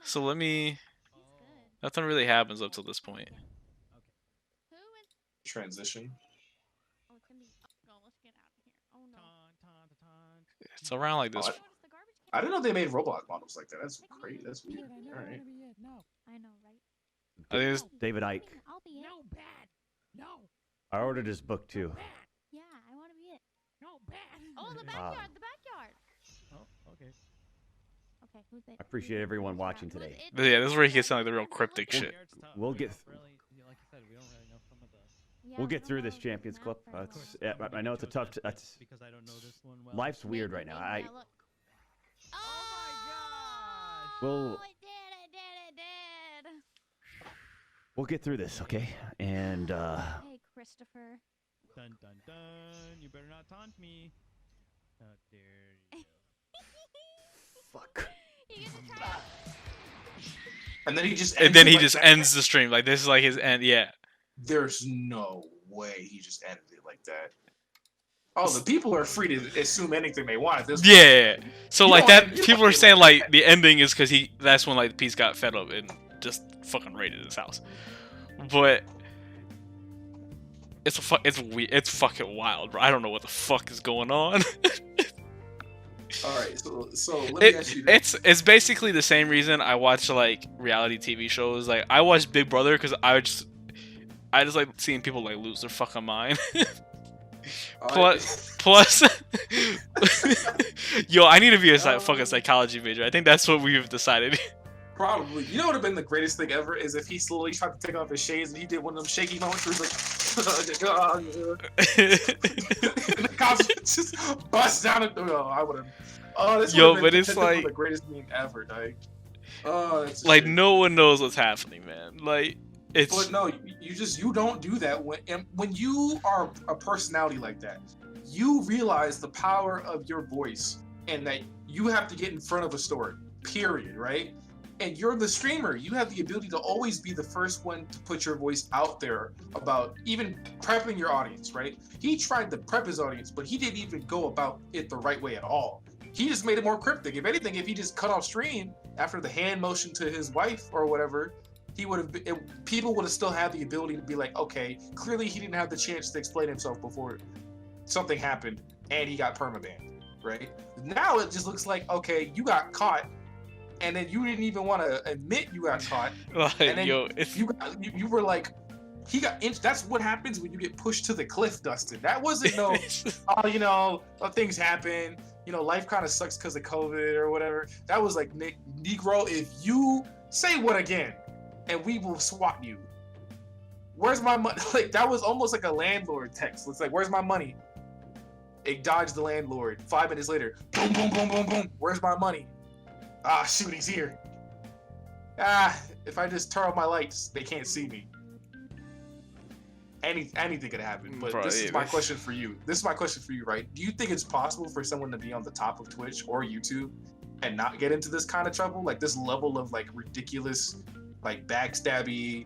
So let me... Nothing really happens up till this point. Transition. It's around like this. I didn't know they made Roblox models like that. That's crazy. That's weird. All right. I know, right? I think it's David Icke. I'll be it. No, bad. No. I ordered his book too. Yeah, I want to be it. No, bad. Oh, the backyard, the backyard. Oh, okay. Okay, who's it? I appreciate everyone watching today. But yeah, this is where he gets like the real cryptic shit. We'll get. Really, like you said, we don't really know some of the. Yeah, We'll we get don't through know this the Champions map Club. very well. I know it's a tough. That's because I don't know this one well. life's weird right now. Yeah, look. Oh, We'll- it did. we'll get through this, okay? And Hey, Christopher. Dun dun dun! You better not taunt me. How dare you? fuck. You get to try it. And then he just And then he like just that. ends the stream. Like, this is like his end. Yeah. There's no way he just ended it like that. Oh, the people are free to assume anything they want at this point. Yeah. So You like don't that, end- you people don't are end saying like like the ending is because that's when like the piece got fed up and just fucking raided his house. But it's weird. It's fucking wild, bro. I don't know what the fuck is going on. All right, so let me ask you this. It's basically the same reason I watch like reality TV shows. Like I watch Big Brother because I just like seeing people like lose their fucking mind. Plus, yo, I need to be a fucking psychology major. I think that's what we've decided. Probably. You know what would have been the greatest thing ever is if he slowly tried to take off his shades and he did one of them shaky moments where he's like, and the cops just bust down and I would have. Oh, this Yo, would've but been it's potentially like the greatest meme ever, dog. Oh, it's a like shame. no one knows what's happening, man. Like it's But no, you don't do that when you are a personality like that. You realize the power of your voice and that you have to get in front of a story. Period. Right? And you're the streamer. You have the ability to always be the first one to put your voice out there about even prepping your audience. Right? He tried to prep his audience, but he didn't even go about it the right way at all. He just made it more cryptic. If anything, if he just cut off stream after the hand motion to his wife or whatever, he would have. People would have still had the ability to be like, okay, clearly he didn't have the chance to explain himself before something happened and he got permabanned, right? Now it just looks like, okay, you got caught, and then you didn't even want to admit you got caught, like and then yo, it's you were like, he got inched. That's what happens when you get pushed to the cliff, Dustin. That wasn't no, things happen. Life kind of sucks because of COVID or whatever. That was like, Negro, if you say what again, and we will swat you. Where's my money? Like, that was almost like a landlord text. It's like, where's my money? It dodged the landlord. 5 minutes later, boom, boom, boom, boom, boom. Where's my money? Ah, shoot, he's here. If I just turn off my lights, they can't see me. Anything could happen. But this is my question for you. Right? Do you think it's possible for someone to be on the top of Twitch or YouTube and not get into this kind of trouble? Like this level of like ridiculous, like backstabby,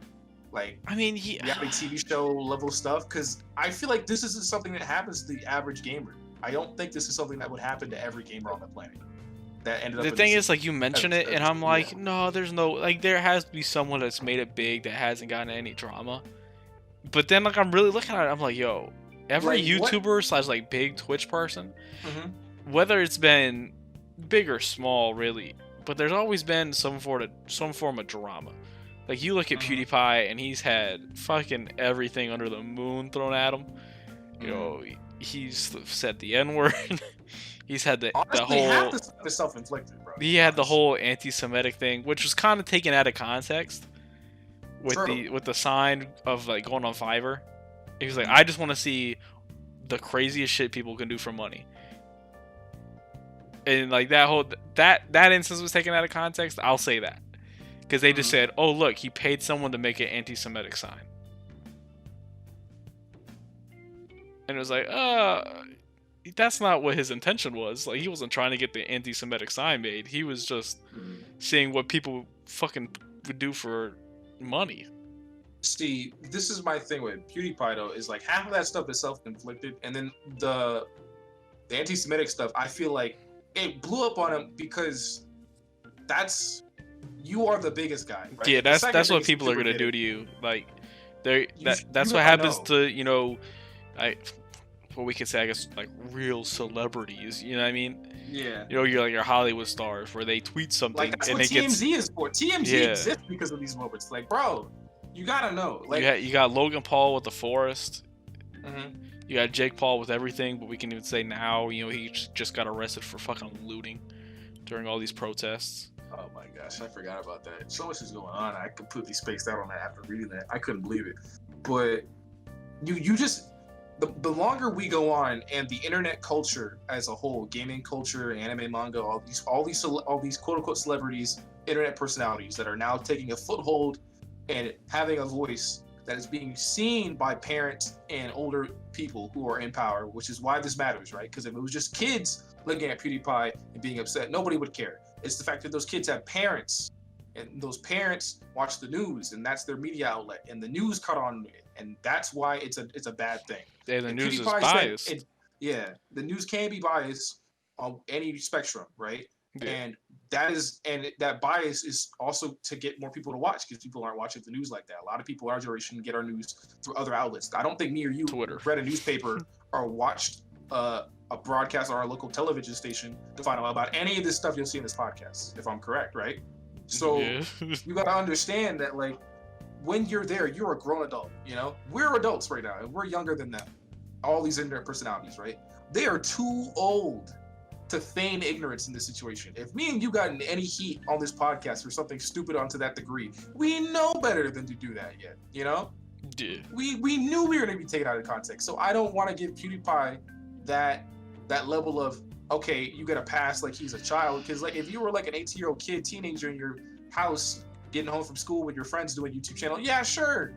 like reality TV show level stuff? Because I feel like this isn't something that happens to the average gamer. I don't think this is something that would happen to every gamer on the planet. That ended up. The thing is, like, you mention it, and I'm like, no, there's no, like, there has to be someone that's made it big that hasn't gotten any drama. But then, like, I'm really looking at it, I'm like, yo, every YouTuber / like big Twitch person, whether it's been big or small, really, but there's always been some form of drama. Like, you look at PewDiePie, and he's had fucking everything under the moon thrown at him. You know, he's said the N-word. He's had the whole. Half the stuff is self-inflicted, bro. He had the whole anti-Semitic thing, which was kind of taken out of context with the sign of like going on Fiverr. He was like, I just want to see the craziest shit people can do for money. And like that instance was taken out of context. I'll say that because they just said, oh look, he paid someone to make an anti-Semitic sign, and it was like, that's not what his intention was. Like, he wasn't trying to get the anti-Semitic sign made. He was just seeing what people fucking would do for money. See, this is my thing with PewDiePie, though, is like half of that stuff is self-inflicted, and then the anti-Semitic stuff, I feel like it blew up on him because you are the biggest guy, right? Yeah, that's what people are gonna do to you. Like, that's what happens to what we could say, I guess, like real celebrities. You know what I mean? Yeah. You're like your Hollywood stars where they tweet something like that's and what it gets. TMZ is for. TMZ exists because of these moments. Like, bro, you gotta know. Like, you got Logan Paul with The Forest. You got Jake Paul with everything, but we can even say now, he just got arrested for fucking looting during all these protests. Oh my gosh, I forgot about that. So much is going on. I completely spaced out on that after reading that. I couldn't believe it. But you just. The longer we go on, and the internet culture as a whole, gaming culture, anime, manga, all these quote unquote celebrities, internet personalities that are now taking a foothold and having a voice that is being seen by parents and older people who are in power, which is why this matters, right? Because if it was just kids looking at PewDiePie and being upset, nobody would care. It's the fact that those kids have parents and those parents watch the news, and that's their media outlet, and the news caught on it, and that's why it's a bad thing. Yeah, the And news is PewDiePie biased. said, yeah, the news can be biased on any spectrum, right? Yeah. And that bias is also to get more people to watch because people aren't watching the news like that. A lot of people in our generation get our news through other outlets. I don't think me or you Twitter. read a newspaper or watched a broadcast on our local television station to find out about any of this stuff you'll see in this podcast, if I'm correct, right? So Yeah. you got to understand that, like, when you're there, you're a grown adult. You know, we're adults right now, and we're younger than them. All these internet personalities, right? They are too old to feign ignorance in this situation. If me and you got in any heat on this podcast for something stupid onto that degree, we know better than to do that yet. You know, Yeah. we knew we were going to be taken out of context. So I don't want to give PewDiePie that level of, okay, you get a pass like he's a child. Because, like, if you were like an 18-year-old kid, teenager in your house, getting home from school with your friends doing YouTube channel, yeah, sure,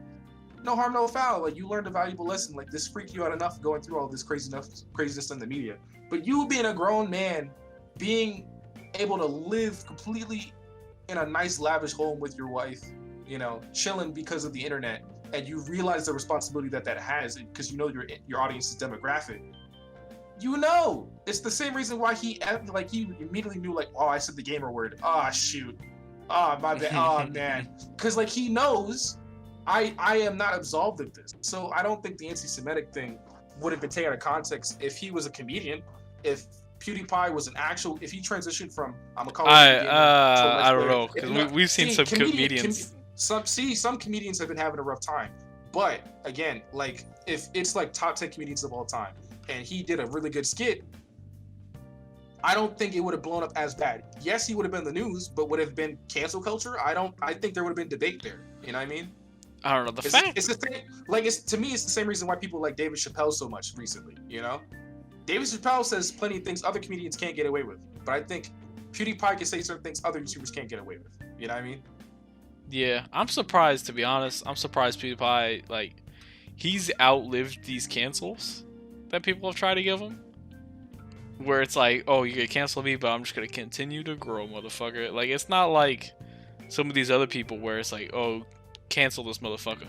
no harm, no foul. Like, you learned a valuable lesson. Like, this freaked you out enough going through all this craziness in the media. But you being a grown man, being able to live completely in a nice, lavish home with your wife, you know, chilling because of the internet, and you realize the responsibility that has, because you know your audience's demographic. You know, it's the same reason why he immediately knew, like, oh, I said the gamer word. Oh, shoot. Oh, my bad. Oh, man. Because, like, he knows I am not absolved of this. So I don't think the anti-Semitic thing would have been taken out of context if he was a comedian. If PewDiePie was if he transitioned from, I'm a college gamer to a I don't player. know, because we've seen some comedians. Some comedians have been having a rough time. But again, like, if it's like top 10 comedians of all time, and he did a really good skit, I don't think it would have blown up as bad. Yes, he would have been in the news, but would have been cancel culture? I think there would have been debate there. You know what I mean? I don't know. It's the same. Like, to me, it's the same reason why people like David Chappelle so much recently. You know, David Chappelle says plenty of things other comedians can't get away with, but I think PewDiePie can say certain things other YouTubers can't get away with. You know what I mean? Yeah, I'm surprised, to be honest. I'm surprised PewDiePie, like, he's outlived these cancels that people have tried to give him. Where it's like, oh, you could cancel me, but I'm just gonna continue to grow, motherfucker. Like, it's not like some of these other people where it's like, oh, cancel this motherfucker,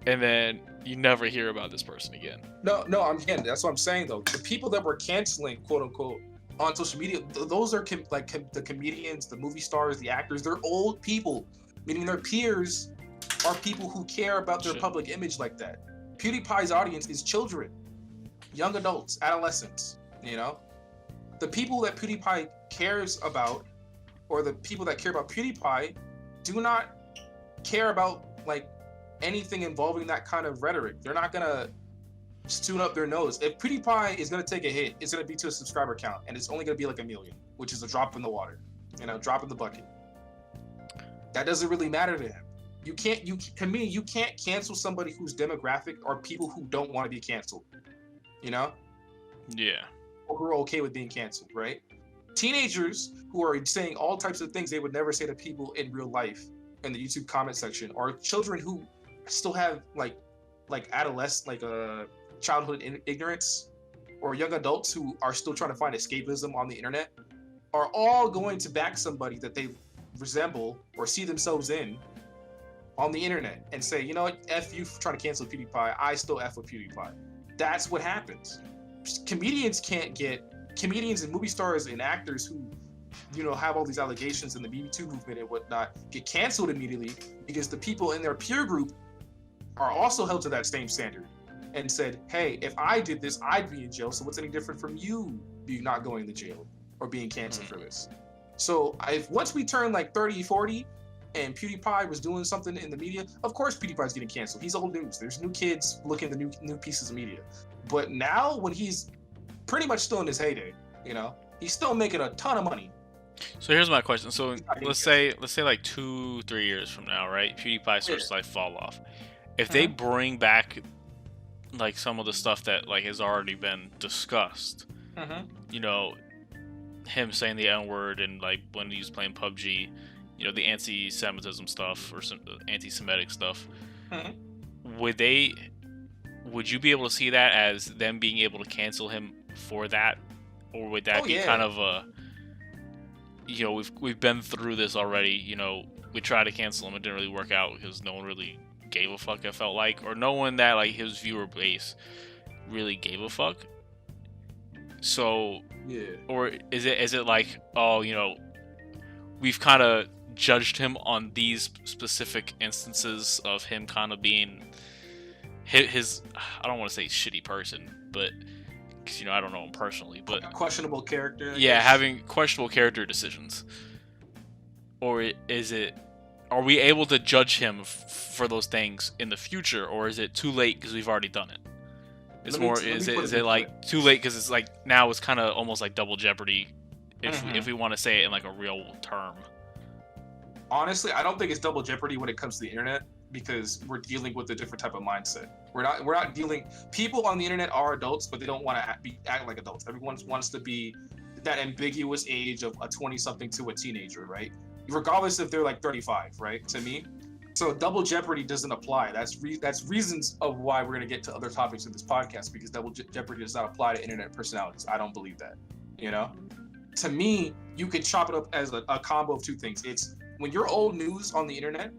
and then you never hear about this person again. No, that's what I'm saying, though. The people that were canceling, quote unquote, on social media, those are the comedians, the movie stars, the actors. They're old people, meaning their peers are people who care about their public image like that. PewDiePie's audience is children, young adults, adolescents. You know, the people that PewDiePie cares about, or the people that care about PewDiePie, do not care about, like, anything involving that kind of rhetoric. They're not gonna tune up their nose. If PewDiePie is gonna take a hit, it's gonna be to a subscriber count, and it's only gonna be like 1 million, which is a drop in the water, you know, drop in the bucket. That doesn't really matter to him. You can't cancel somebody whose demographic are people who don't want to be canceled. You know? Yeah. Who are okay with being canceled, right? Teenagers who are saying all types of things they would never say to people in real life in the YouTube comment section, or children who still have like childhood ignorance, or young adults who are still trying to find escapism on the internet, are all going to back somebody that they resemble or see themselves in on the internet and say, you know what, F you for trying to cancel PewDiePie, I still F with PewDiePie. That's what happens. Comedians and movie stars and actors who, you know, have all these allegations in the Me Too movement and whatnot get canceled immediately because the people in their peer group are also held to that same standard and said, hey, if I did this, I'd be in jail. So what's any different from you being not going to jail or being canceled for this? So once we turn like 30, 40, and PewDiePie was doing something in the media, of course PewDiePie's getting canceled. He's old news. There's new kids looking at the new pieces of media. But now, when he's pretty much still in his heyday, you know, he's still making a ton of money. So here's my question. So let's say like 2-3 years from now, right? PewDiePie starts to like fall off. If they bring back like some of the stuff that like has already been discussed, you know, him saying the N-word and like when he's playing PUBG, you know, the anti-Semitism stuff or some anti-Semitic stuff, would you be able to see that as them being able to cancel him for that, or would that be kind of a, you know, we've been through this already, you know, we tried to cancel him. It didn't really work out because no one really gave a fuck. I felt like, or no one that like his viewer base really gave a fuck. So, Yeah. or is it like, oh, we've kind of judged him on these specific instances of him kind of being his I don't want to say shitty person, but because I don't know him personally, but Questionable character. I yeah, guess. having questionable character decisions. Or are we able to judge him for those things in the future, or is it too late because we've already done it? It's more, is it like too late because it's like now it's kind of almost like double jeopardy if we want to say it in like a real term. Honestly, I don't think it's double jeopardy when it comes to the internet because we're dealing with a different type of mindset. We're not dealing. People on the internet are adults, but they don't want to act like adults. Everyone wants to be that ambiguous age of a 20-something to a teenager, right? Regardless if they're like 35, right? To me, so double jeopardy doesn't apply. That's reasons of why we're gonna get to other topics in this podcast because double jeopardy does not apply to internet personalities. I don't believe that. To me, you could chop it up as a combo of two things. It's when you're old news on the internet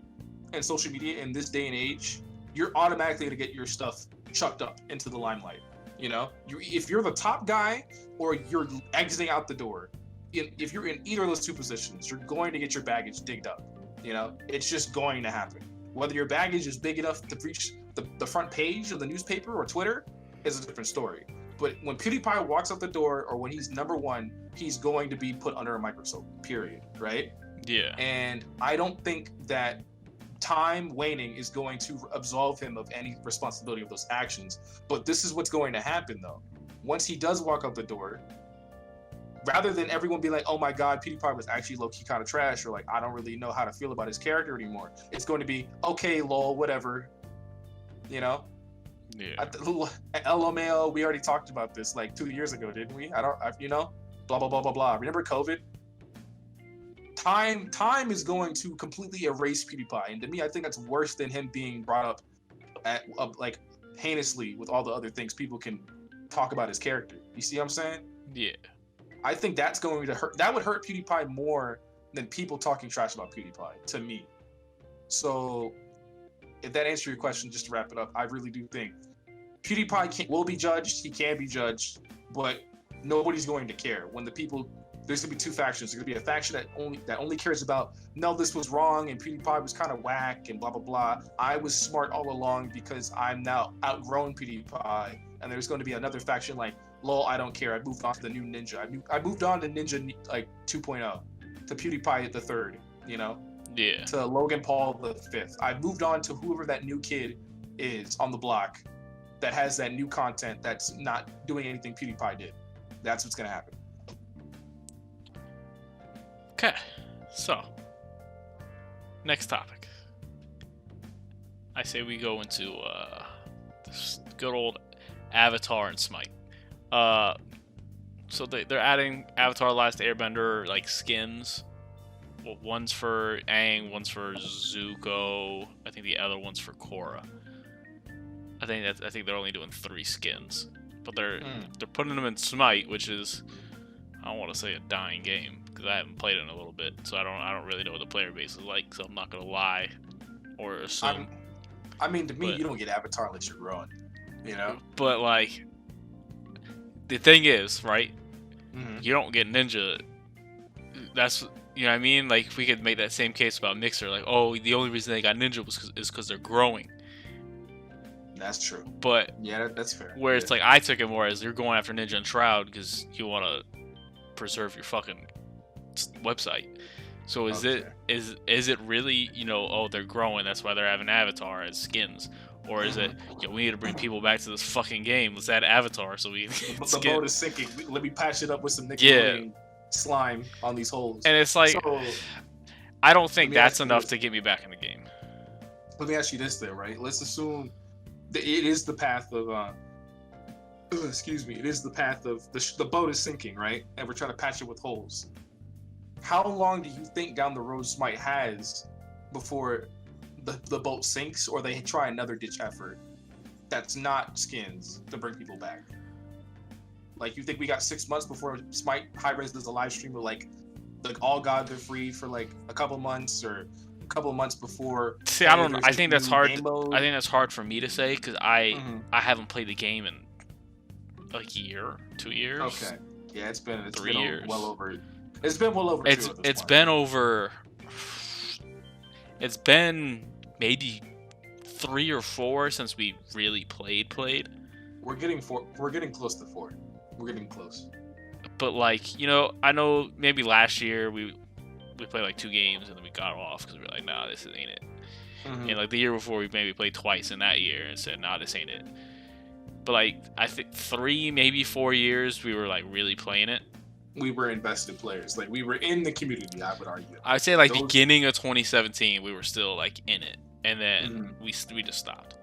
and social media in this day and age, you're automatically gonna get your stuff chucked up into the limelight. If you're the top guy or you're exiting out the door, if you're in either of those two positions, you're going to get your baggage digged up. It's just going to happen. Whether your baggage is big enough to reach the front page of the newspaper or Twitter is a different story. But when PewDiePie walks out the door or when he's number one, he's going to be put under a microscope, period, right? Yeah. And I don't think that time waning is going to absolve him of any responsibility of those actions. But this is what's going to happen, though. Once he does walk out the door, rather than everyone be like, oh my God, PewDiePie was actually low-key kind of trash, or like, I don't really know how to feel about his character anymore. It's going to be, okay, lol, whatever. Yeah. LMAO, we already talked about this like 2 years ago, didn't we? Blah, blah, blah, blah, blah. Remember COVID? Time is going to completely erase PewDiePie. And to me, I think that's worse than him being brought up like heinously with all the other things people can talk about his character. You see what I'm saying? Yeah. I think that's going to hurt. That would hurt PewDiePie more than people talking trash about PewDiePie, to me. So, if that answers your question, just to wrap it up, I really do think PewDiePie will be judged. He can be judged, but nobody's going to care. When there's going to be two factions. There's going to be a faction that only cares about, no, this was wrong and PewDiePie was kind of whack and blah blah blah. I was smart all along because I'm now outgrown PewDiePie. And there's going to be another faction like, lol, I don't care. I moved on to the new Ninja. I moved on to Ninja like 2.0, to PewDiePie the third, Yeah. to Logan Paul the fifth. I moved on to whoever that new kid is on the block that has that new content that's not doing anything PewDiePie did. That's what's going to happen. Okay. So, next topic. I say we go into this good old Avatar and Smite. So they're adding Avatar: Last Airbender like skins. Well, one's for Aang, one's for Zuko. I think the other one's for Korra. I think they're only doing 3 skins, but they're putting them in Smite, which is, I don't want to say a dying game because I haven't played it in a little bit, so I don't really know what the player base is like. So I'm not gonna lie or assume. To me, you don't get Avatar unless you're growing. But like, the thing is, right? Mm-hmm. You don't get Ninja. That's, you know what I mean? Like, we could make that same case about Mixer. Like, oh, the only reason they got Ninja is because they're growing. That's true. But yeah, that's fair. Where it's like, I took it more as you're going after Ninja and Shroud because you want to preserve your fucking website. So is it really, oh, they're growing, that's why they're having Avatar as skins? Or is it, we need to bring people back to this fucking game, let's add Avatar so we can the boat is sinking, let me patch it up with some Nickelodeon slime on these holes. And it's like, I don't think that's enough to get me back in the game. Let me ask you this then, right? Let's assume that it is the path of, it is the path of, the boat is sinking, right? And we're trying to patch it with holes. How long do you think down the road Smite has before the boat sinks, or they try another ditch effort that's not skins to bring people back? Like, you think we got 6 months before Smite High Res does a live stream of like all gods are free for like a couple months, or couple months before. See, I don't know. I there's think new that's hard. game mode. I think that's hard for me to say because I Mhm. haven't played the game in a year, 2 years. Okay. Yeah, it's been 3 been years. well over. It's been well over. It's 2 at this it's point. been over. It's been maybe 3 or 4 since we really played. We're getting close to 4. We're getting close. But like I know maybe last year we played like 2 games and then we got off because we were like, nah, this ain't it. Mhm. And like the year before we maybe played twice in that year and said, nah, this ain't it. But like I think 3, maybe 4 years we were like really playing it. We were invested players. Like we were in the community. I would argue. I'd say like Those- beginning of 2017 we were still like in it, and then Mhm. we just stopped.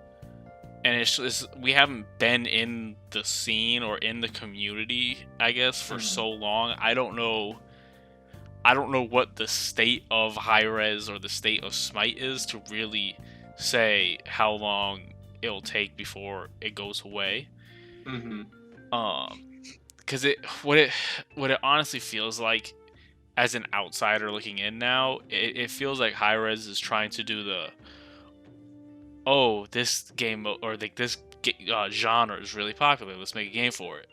And it's just we haven't been in the scene or in the community, I guess, for Mhm. so long. I don't know what the state of high-res or the state of Smite is to really say how long it'll take before it goes away. Mhm. Because what it honestly feels like as an outsider looking in now, it feels like high-res is trying to do this game or like this genre is really popular, let's make a game for it.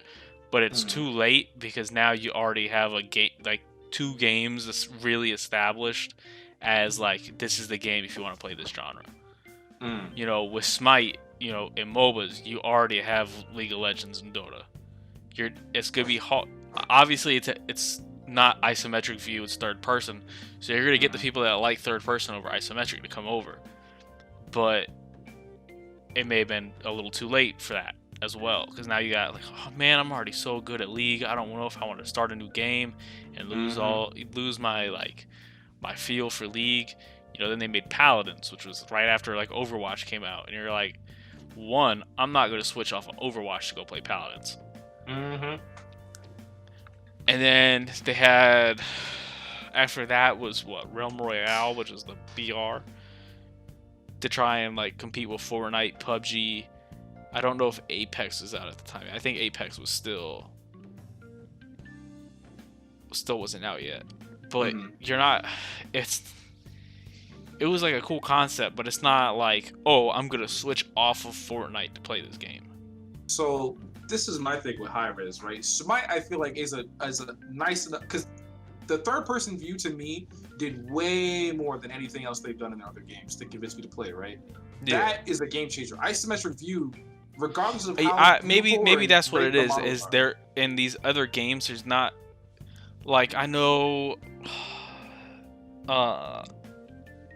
But it's Mhm. too late because now you already have a game, like 2 games that's really established as like this is the game if you want to play this genre. Mm. With Smite, in MOBAs, you already have League of Legends and Dota. It's gonna be hard. Obviously, it's not isometric view; it's third person. So you're gonna get the people that like third person over isometric to come over. But it may have been a little too late for that as well, because now you got like, oh man, I'm already so good at League. I don't know if I want to start a new game and lose my feel for League. Then they made Paladins, which was right after like Overwatch came out, and you're like, one, I'm not going to switch off of Overwatch to go play Paladins. Mhm. And then they had, after that was Realm Royale, which was the BR, to try and like compete with Fortnite, PUBG. I don't know if Apex was out at the time. I think Apex was still wasn't out yet. But you're not. It was like a cool concept, but it's not like, oh, I'm gonna switch off of Fortnite to play this game. So this is my thing with high-res, right? Smite, I feel like is a nice enough, because the third-person view to me did way more than anything else they've done in other games to convince me to play. Right? Yeah. That is a game changer. Isometric view, regardless of how maybe that's what it great is. the models Is are. there in these other games? There's not like I know.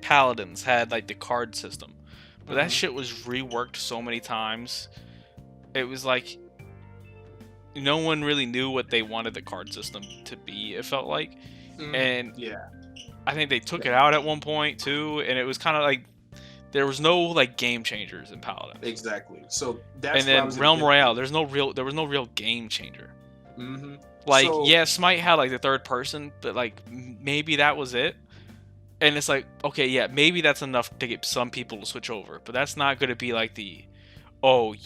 Paladins had like the card system, but that shit was reworked so many times. It was like no one really knew what they wanted the card system to be, it felt like. And yeah, I think they took it out at one point too, and it was kind of like there was no like game changers in Paladins. exactly. So that's And then Realm Royale, there was no real game changer. Like, So- yeah, Smite had like the third person, but like maybe that was it. And it's like, okay, yeah, maybe that's enough to get some people to switch over, but that's not going to be like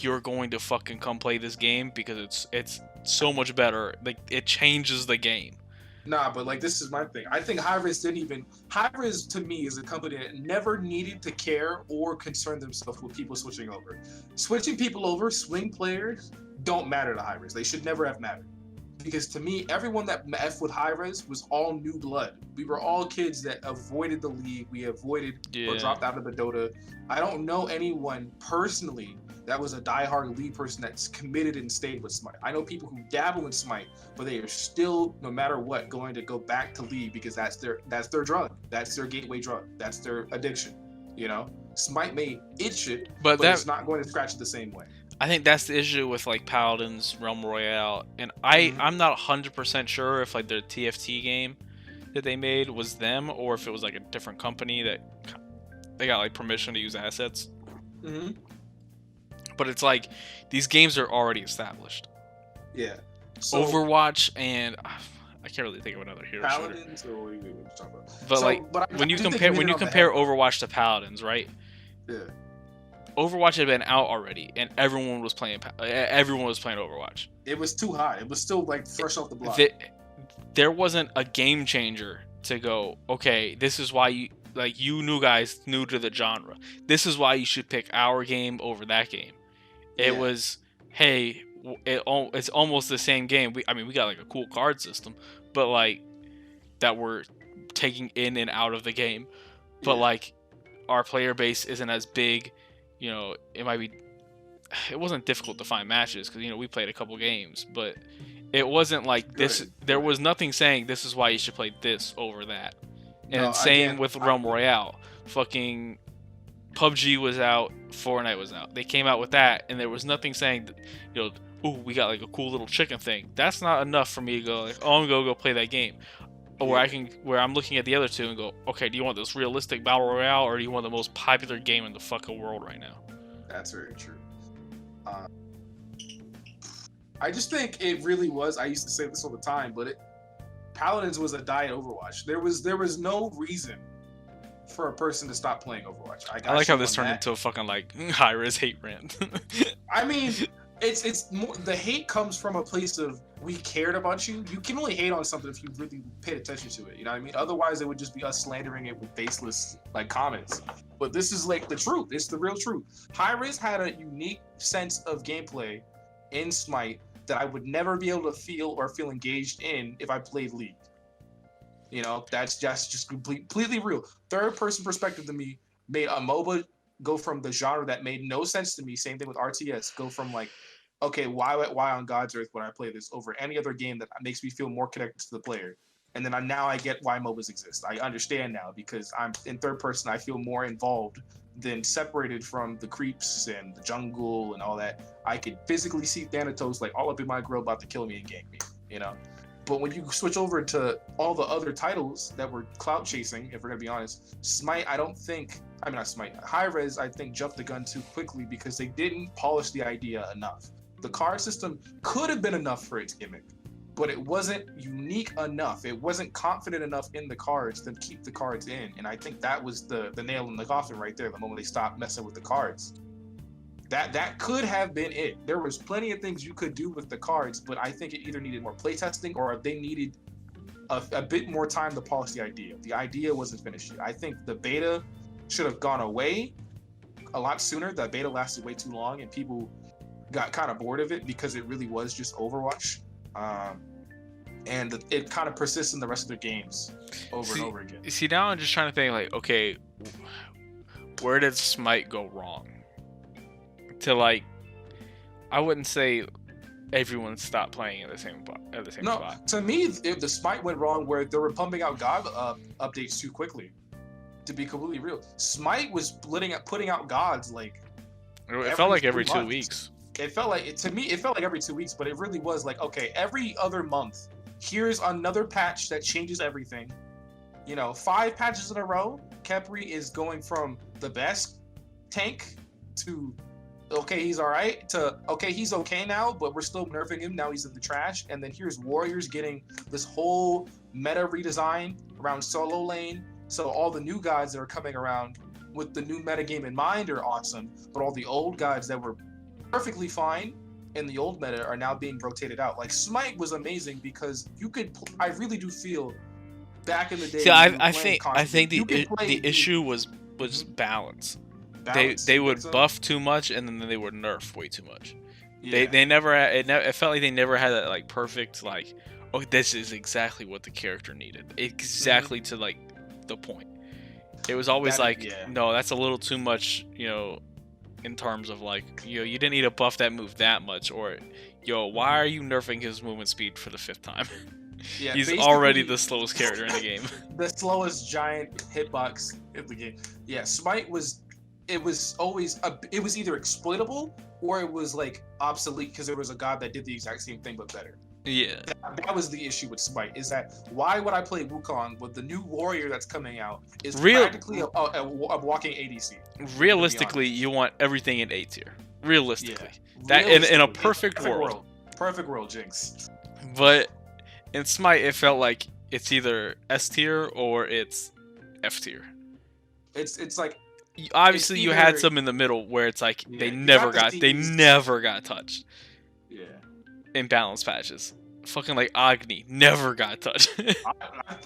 you're going to fucking come play this game because it's so much better. Like, it changes the game. Nah, but like this is my thing. I think High-Res High-Res to me is a company that never needed to care or concern themselves with people switching over. Switching people over, swing players, don't matter to High-Res. They should never have mattered. Because to me, everyone that F with High-Res was all new blood. We were all kids that avoided the League. We avoided or dropped out of the Dota. I don't know anyone personally that was a diehard League person that's committed and stayed with Smite. I know people who dabble in Smite, but they are still, no matter what, going to go back to League because that's their drug. That's their gateway drug. That's their addiction. Smite may itch it, but it's not going to scratch it the same way. I think that's the issue with like Paladins, Realm Royale, and I'm not 100% sure if like their TFT game that they made was them or if it was like a different company that they got like permission to use assets. But it's like these games are already established. Yeah. So, Overwatch and I can't really think of another hero Paladins, shooter. or what are you talking about? But when you compare Overwatch to Paladins, right? Yeah. Overwatch had been out already, and everyone was playing Overwatch. It was too high. It was still like fresh off the block. There wasn't a game changer to go, okay, this is why like you new guys new to the genre. This is why you should pick our game over that game. It Yeah. was, hey, it's almost the same game. We got like a cool card system, but like that we're taking in and out of the game. But Yeah. like our player base isn't as big. It might be. It wasn't difficult to find matches because we played a couple games, but it wasn't like this. Good, There good. was nothing saying this is why you should play this over that. And No, same again, with Realm Royale. Fucking PUBG was out, Fortnite was out. They came out with that, and there was nothing saying that, ooh, we got like a cool little chicken thing. That's not enough for me to go like, oh, I'm gonna go play that game. Or where I'm looking at the other two and go, okay, do you want this realistic battle royale or do you want the most popular game in the fucking world right now? That's very true. I just think it really was. I used to say this all the time, but Paladins was a diet Overwatch. There was no reason for a person to stop playing Overwatch. I like how this turned into a fucking like high res hate rant. I mean, it's more, the hate comes from a place of we cared about you. You can only hate on something if you really paid attention to it. You know what I mean? Otherwise, it would just be us slandering it with baseless like comments. But this is like the truth. It's the real truth. High-Res had a unique sense of gameplay in Smite that I would never be able to feel engaged in if I played League. That's just completely real. Third-person perspective to me made a MOBA go from the genre that made no sense to me. Same thing with RTS. Go from like, okay, why on God's earth would I play this over any other game that makes me feel more connected to the player? And then now I get why MOBAs exist. I understand now because I'm in third person. I feel more involved than separated from the creeps and the jungle and all that. I could physically see Thanatos like all up in my grill about to kill me and gank me. But when you switch over to all the other titles that were clout chasing, if we're gonna be honest, Smite, not Smite, High-Res, I think jumped the gun too quickly because they didn't polish the idea enough. The card system could have been enough for its gimmick, but it wasn't unique enough. It wasn't confident enough in the cards to keep the cards in. And I think that was the nail in the coffin right there, the moment they stopped messing with the cards. That could have been it. There was plenty of things you could do with the cards, but I think it either needed more playtesting or they needed a bit more time to polish the idea. The idea wasn't finished yet. I think the beta should have gone away a lot sooner. The beta lasted way too long and people got kind of bored of it because it really was just Overwatch. And it kind of persists in the rest of their games over and over again. See, now I'm just trying to think like, okay, where did Smite go wrong? I wouldn't say everyone stopped playing at the same spot. To me, the Smite went wrong where they were pumping out God updates too quickly. To be completely real, Smite was putting out gods like. It felt like every 2 weeks. It felt like every 2 weeks, but it really was like, okay, every other month, here's another patch that changes everything. 5 patches in a row. Khepri is going from the best tank to okay, he's all right to okay, he's okay now, but we're still nerfing him. Now he's in the trash. And then here's Warriors getting this whole meta redesign around solo lane. So all the new gods that are coming around with the new meta game in mind are awesome, but all the old gods that were perfectly fine in the old meta are now being rotated out. Like Smite was amazing because you could. I really do feel back in the day. See, I think the issue was balance. They would buff too much and then they would nerf way too much. Yeah. They never had, it felt like they never had that like perfect like, oh, this is exactly what the character needed, exactly to like the point. It was always no, that's a little too much, in terms of like, you didn't need to buff that move that much, or why are you nerfing his movement speed for the 5th time? Yeah, he's already the slowest character in the game. The slowest giant hitbox in the game. Yeah, Smite was always it was either exploitable or it was like obsolete because there was a god that did the exact same thing but better. Yeah, that was the issue with Smite. Is that why would I play Wukong with the new warrior that's coming out is practically a walking ADC. Realistically, you want everything in A tier. Realistically, that in a perfect world. Perfect world, Jinx. But in Smite, it felt like it's either S tier or it's F tier. It's like. Obviously, you had some in the middle where it's like they never got touched. Yeah. In balance patches. fucking like Agni never got touched.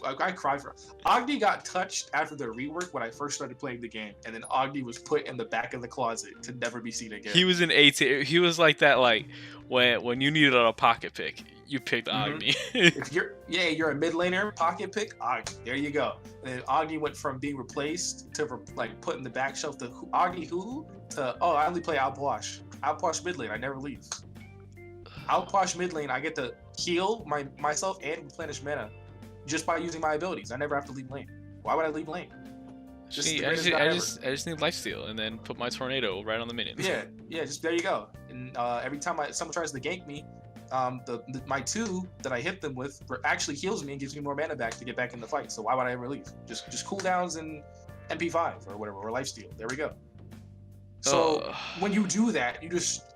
I cried for Agni got touched after the rework when I first started playing the game, and then Agni was put in the back of the closet to never be seen again. He was in A tier. He was like that, like when you needed a pocket pick, you picked Agni. If you're a mid laner pocket pick, Agni, there you go. And then Agni went from being replaced to like put in the back shelf to Agni who to I only play Outwash mid lane. I never leave. Outwash mid lane, I get to heal myself and replenish mana just by using my abilities. I never have to leave lane. Why would I leave lane? I just need lifesteal and then put my tornado right on the minion. Yeah, just there you go. And every time someone tries to gank me, my 2 that I hit them with actually heals me and gives me more mana back to get back in the fight. So why would I ever leave? Just cooldowns and MP5 or whatever, or lifesteal. There we go. So when you do that,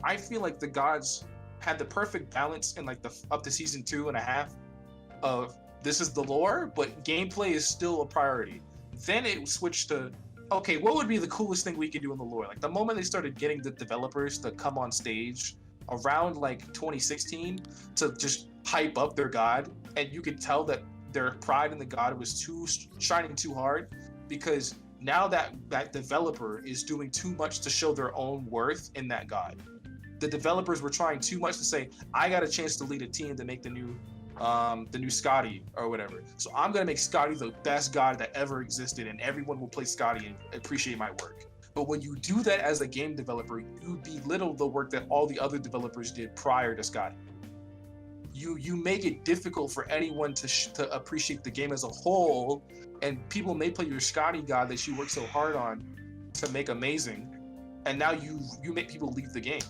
I feel like the gods had the perfect balance in like up to season 2.5 of this is the lore, but gameplay is still a priority. Then it switched to, okay, what would be the coolest thing we could do in the lore? Like the moment they started getting the developers to come on stage around like 2016 to just hype up their god, and you could tell that their pride in the god was shining too hard, because now that developer is doing too much to show their own worth in that god. The developers were trying too much to say, I got a chance to lead a team to make the new Scotty or whatever. So I'm gonna make Scotty the best god that ever existed, and everyone will play Scotty and appreciate my work. But when you do that as a game developer, you belittle the work that all the other developers did prior to Scotty. You make it difficult for anyone to appreciate the game as a whole, and people may play your Scotty god that you worked so hard on to make amazing, and now you make people leave the game.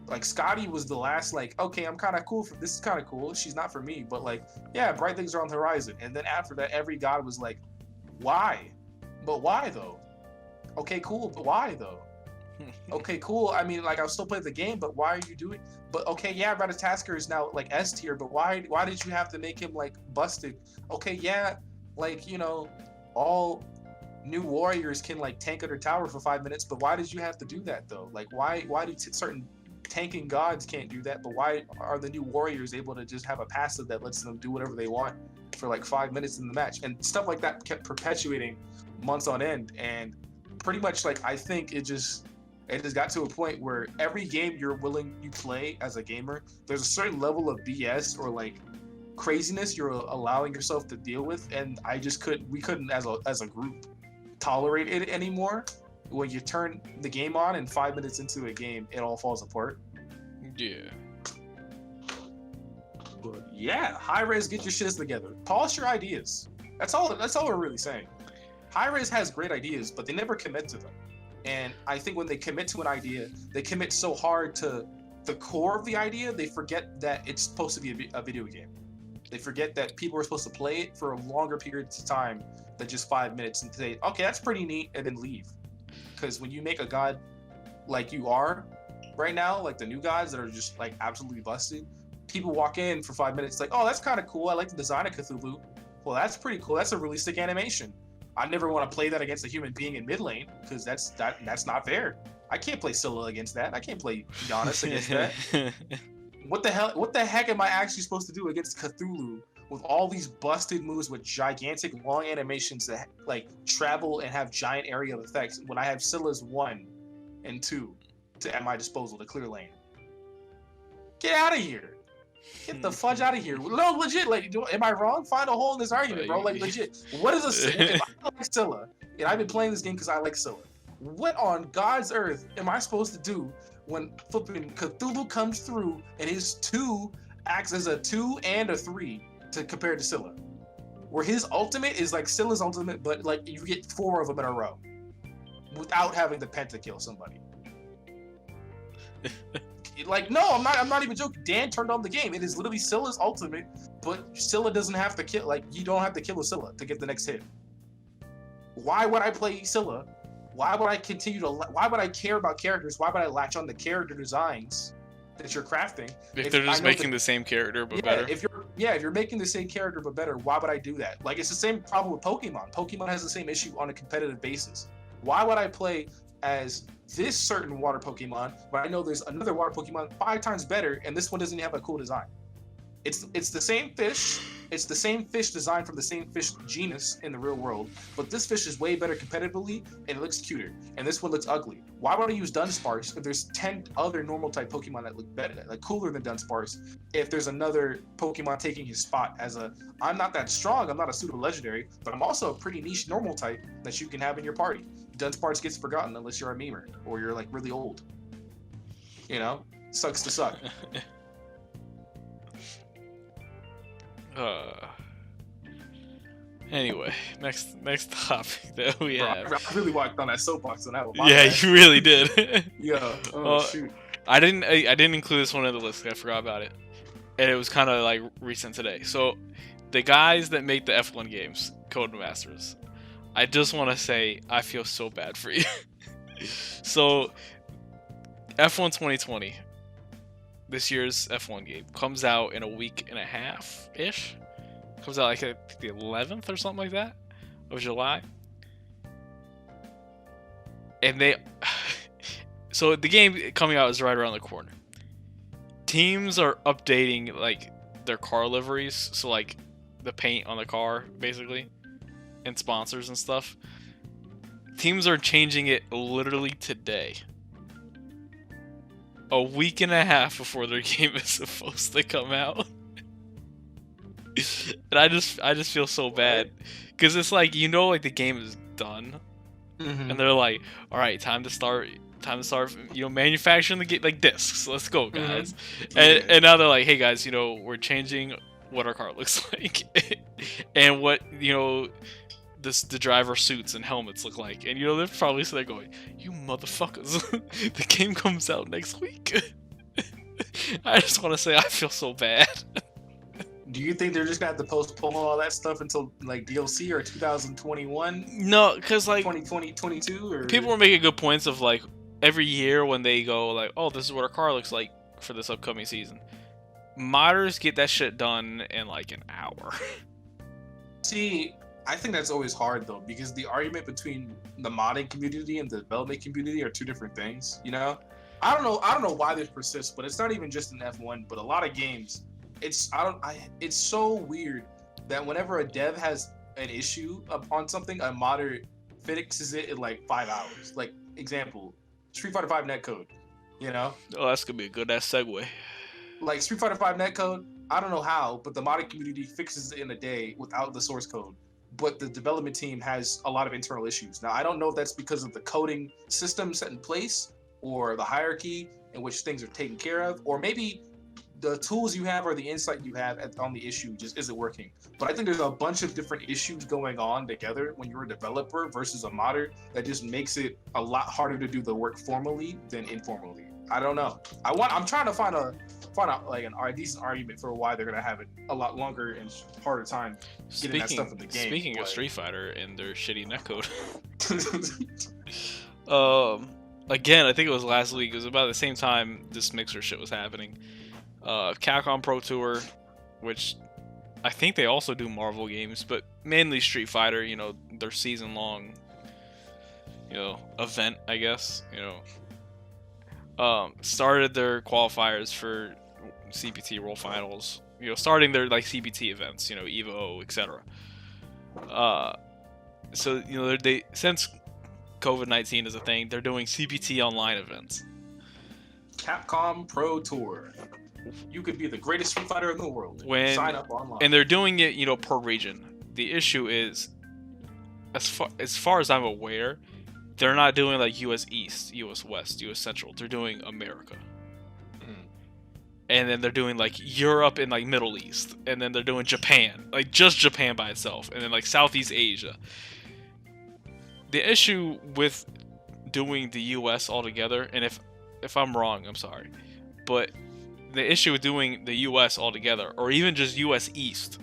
Like Scotty was the last, like, okay, I'm kind of cool for this is kind of cool. She's not for me, but like, yeah, bright things are on the horizon. And then after that, every god was like, why? But why though? Okay, cool, but why though? Okay, cool. I mean, like, I'll still play the game, but why are you doing? But okay, yeah, Ratatasker is now like S tier, but why did you have to make him like busted? Okay, yeah, like, you know, all new warriors can like tank under tower for 5 minutes, but why did you have to do that though? Like, why did certain tanking gods can't do that, but why are the new warriors able to just have a passive that lets them do whatever they want for like 5 minutes in the match? And stuff like that kept perpetuating months on end, and pretty much like I think it just got to a point where every game you play as a gamer, there's a certain level of BS or like craziness you're allowing yourself to deal with, and we couldn't as a group tolerate it anymore. When you turn the game on and 5 minutes into a game, it all falls apart. Yeah. But yeah, high-res, get your shits together. Polish your ideas. That's all we're really saying. High-res has great ideas, but they never commit to them. And I think when they commit to an idea, they commit so hard to the core of the idea, they forget that it's supposed to be a video game. They forget that people are supposed to play it for longer periods of time than just 5 minutes and say, okay, that's pretty neat, and then leave. Because when you make a god like you are right now, like the new gods that are just like absolutely busted, people walk in for 5 minutes like, oh, that's kind of cool. I like the design of Cthulhu. Well, that's pretty cool. That's a really sick animation. I never want to play that against a human being in mid lane, because that's not fair. I can't play Scylla against that. I can't play Giannis against that. What the heck am I actually supposed to do against Cthulhu with all these busted moves with gigantic long animations that like travel and have giant area of effects when I have Scylla's 1 and 2 at my disposal to clear lane? Get out of here. Get the fudge out of here. No, legit, like, am I wrong? Find a hole in this argument, bro. Like, legit. What is a if I like Scylla, and I've been playing this game because I like Scylla, what on God's earth am I supposed to do when flipping Cthulhu comes through and his 2 acts as a 2 and a 3 to compare to Scylla? Where his ultimate is like Scylla's ultimate, but like you get 4 of them in a row without having to pentakill somebody. Like, no, I'm not even joking. Dan turned on the game. It is literally Scylla's ultimate, but Scylla doesn't have to kill, like, you don't have to kill a Scylla to get the next hit. Why would I play Scylla? Why would I care about characters? Why would I latch on to character designs that you're crafting? If they're just making the same character but better. If you're making the same character but better, why would I do that? Like, it's the same problem with Pokemon. Pokemon has the same issue on a competitive basis. Why would I play as this certain water Pokemon, but I know there's another water Pokemon 5 times better, and this one doesn't have a cool design? It's the same fish. It's the same fish designed from the same fish genus in the real world, but this fish is way better competitively and it looks cuter. And this one looks ugly. Why would I use Dunsparce if there's 10 other normal type Pokemon that look better, like cooler than Dunsparce? If there's another Pokemon taking his spot as a, I'm not that strong, I'm not a pseudo legendary, but I'm also a pretty niche normal type that you can have in your party. Dunsparce gets forgotten unless you're a memer or you're like really old. You know, sucks to suck. Anyway, next topic that we Bro, have. I really walked on that soapbox on that one. My Yeah, bad. you really did. Yeah. Oh Well, shoot. I didn't include this one in the list 'cause I forgot about it, and it was kind of like recent today. So, the guys that make the F1 games, Codemasters, I just want to say I feel so bad for you. So, F1 2020, this year's F1 game, comes out in a week and a half ish. Comes out like I think the 11th or something like that of July. And they so the game coming out is right around the corner. Teams are updating like their car liveries, so like the paint on the car basically, and sponsors and stuff. Teams are changing it literally today. A week and a half before their game is supposed to come out. And I just feel so bad because it's like, you know, like the game is done, Mm-hmm. and they're like, all right, time to start, you know, manufacturing the game, like discs. Let's go, guys. And now they're like, hey guys, you know, we're changing what our car looks like and what, you know, the driver suits and helmets look like. And you know, they're probably sitting there going, you motherfuckers, the game comes out next week. I just want to say I feel so bad. Do you think they're just gonna have to postpone all that stuff until like DLC or 2021, No, because like 2020, 22? Or people were making good points of like every year when they go like, oh, this is what our car looks like for this upcoming season. Modders get that shit done in like an hour. See, I think that's always hard though, because the argument between the modding community and the development community are two different things. You know, I don't know why this persists, but it's not even just in F1, but a lot of games. It's so weird that whenever a dev has an issue on something, a modder fixes it in like 5 hours. Like example, Street Fighter 5 netcode. You know, Oh, that's gonna be a good ass segue. like Street Fighter 5 netcode. I don't know how, but the modding community fixes it in a day without the source code. But the development team has a lot of internal issues. Now, I don't know if that's because of the coding system set in place or the hierarchy in which things are taken care of, or maybe the tools you have or the insight you have on the issue just isn't working. But I think there's a bunch of different issues going on together when you're a developer versus a modder that just makes it a lot harder to do the work formally than informally. I don't know. I'm trying to find out like a decent argument for why they're gonna have it a lot longer and harder time getting that stuff in the game. Speaking of but- Street Fighter and their shitty netcode, again, I think it was last week. It was about the same time this Mixer shit was happening. Capcom Pro Tour, which I think they also do Marvel games, but mainly Street Fighter. You know, their season-long, you know, event, I guess. You know, started their qualifiers for CPT World Finals. You know, starting their like CPT events. You know, Evo, etc. So you know, they since COVID-19 is a thing, they're doing CPT online events. Capcom Pro Tour. You could be the greatest Street Fighter in the world. When- Sign up online. And they're doing it, you know, per region. The issue is, as far as I'm aware, they're not doing like US East, US West, US Central. They're doing America. And then they're doing like Europe and like Middle East. And then they're doing Japan, like just Japan by itself. And then like Southeast Asia. The issue with doing the US altogether, and if I'm wrong, I'm sorry, but the issue with doing the US altogether, or even just US East,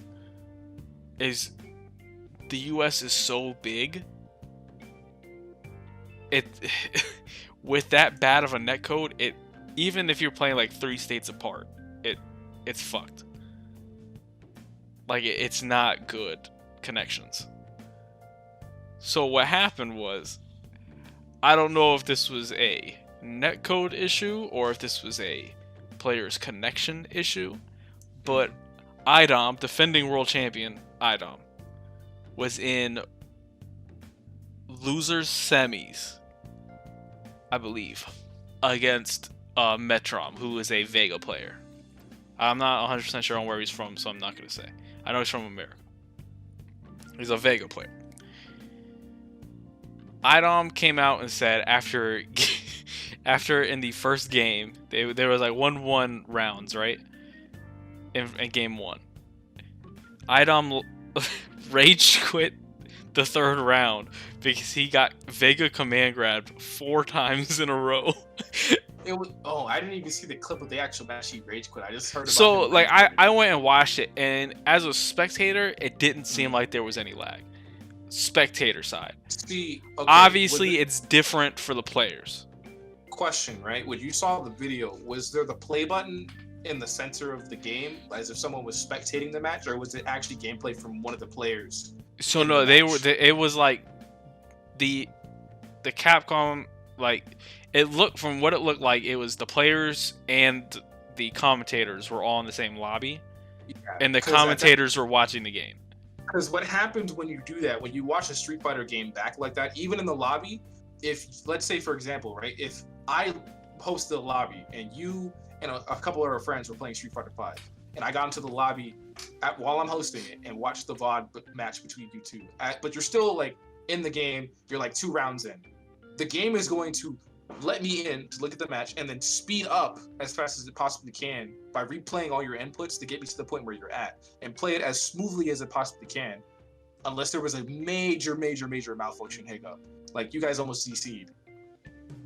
is the US is so big. It with that bad of a netcode, it even if you're playing like 3 states apart, it's fucked. Like it's not good connections. So what happened was, I don't know if this was a netcode issue or if this was a player's connection issue, but IDOM, defending world champion IDOM, was in losers semis, I believe, against Metrom, who is a Vega player. I'm not 100% sure on where he's from, so I'm not going to say. I know he's from America. He's a Vega player. IDOM came out and said after in the first game, there was like 1-1 rounds, right? In game 1. IDOM rage quit the third round because he got Vega command grabbed 4 times in a row. I didn't even see the clip of the actual match he rage quit. I just heard about So him like rage I went and watched it, and as a spectator, it didn't seem like there was any lag. Spectator side. See, Obviously, it's different for the players. Question, right? When you saw the video, was there the play button in the center of the game, as if someone was spectating the match, or was it actually gameplay from one of the players? So no, it was like the Capcom, like it looked, from what it looked like, it was the players and the commentators were all in the same lobby, and the commentators were watching the game. Because what happens when you do that, when you watch a Street Fighter game back like that, even in the lobby, if, let's say, for example, right, if I hosted a lobby and you and a couple of our friends were playing Street Fighter 5, and I got into the lobby while I'm hosting it and watched the VOD match between you two, but you're still like in the game, you're like 2 rounds in, the game is going to let me in to look at the match and then speed up as fast as it possibly can by replaying all your inputs to get me to the point where you're at, and play it as smoothly as it possibly can, unless there was a major malfunction hiccup, like you guys almost CC'd,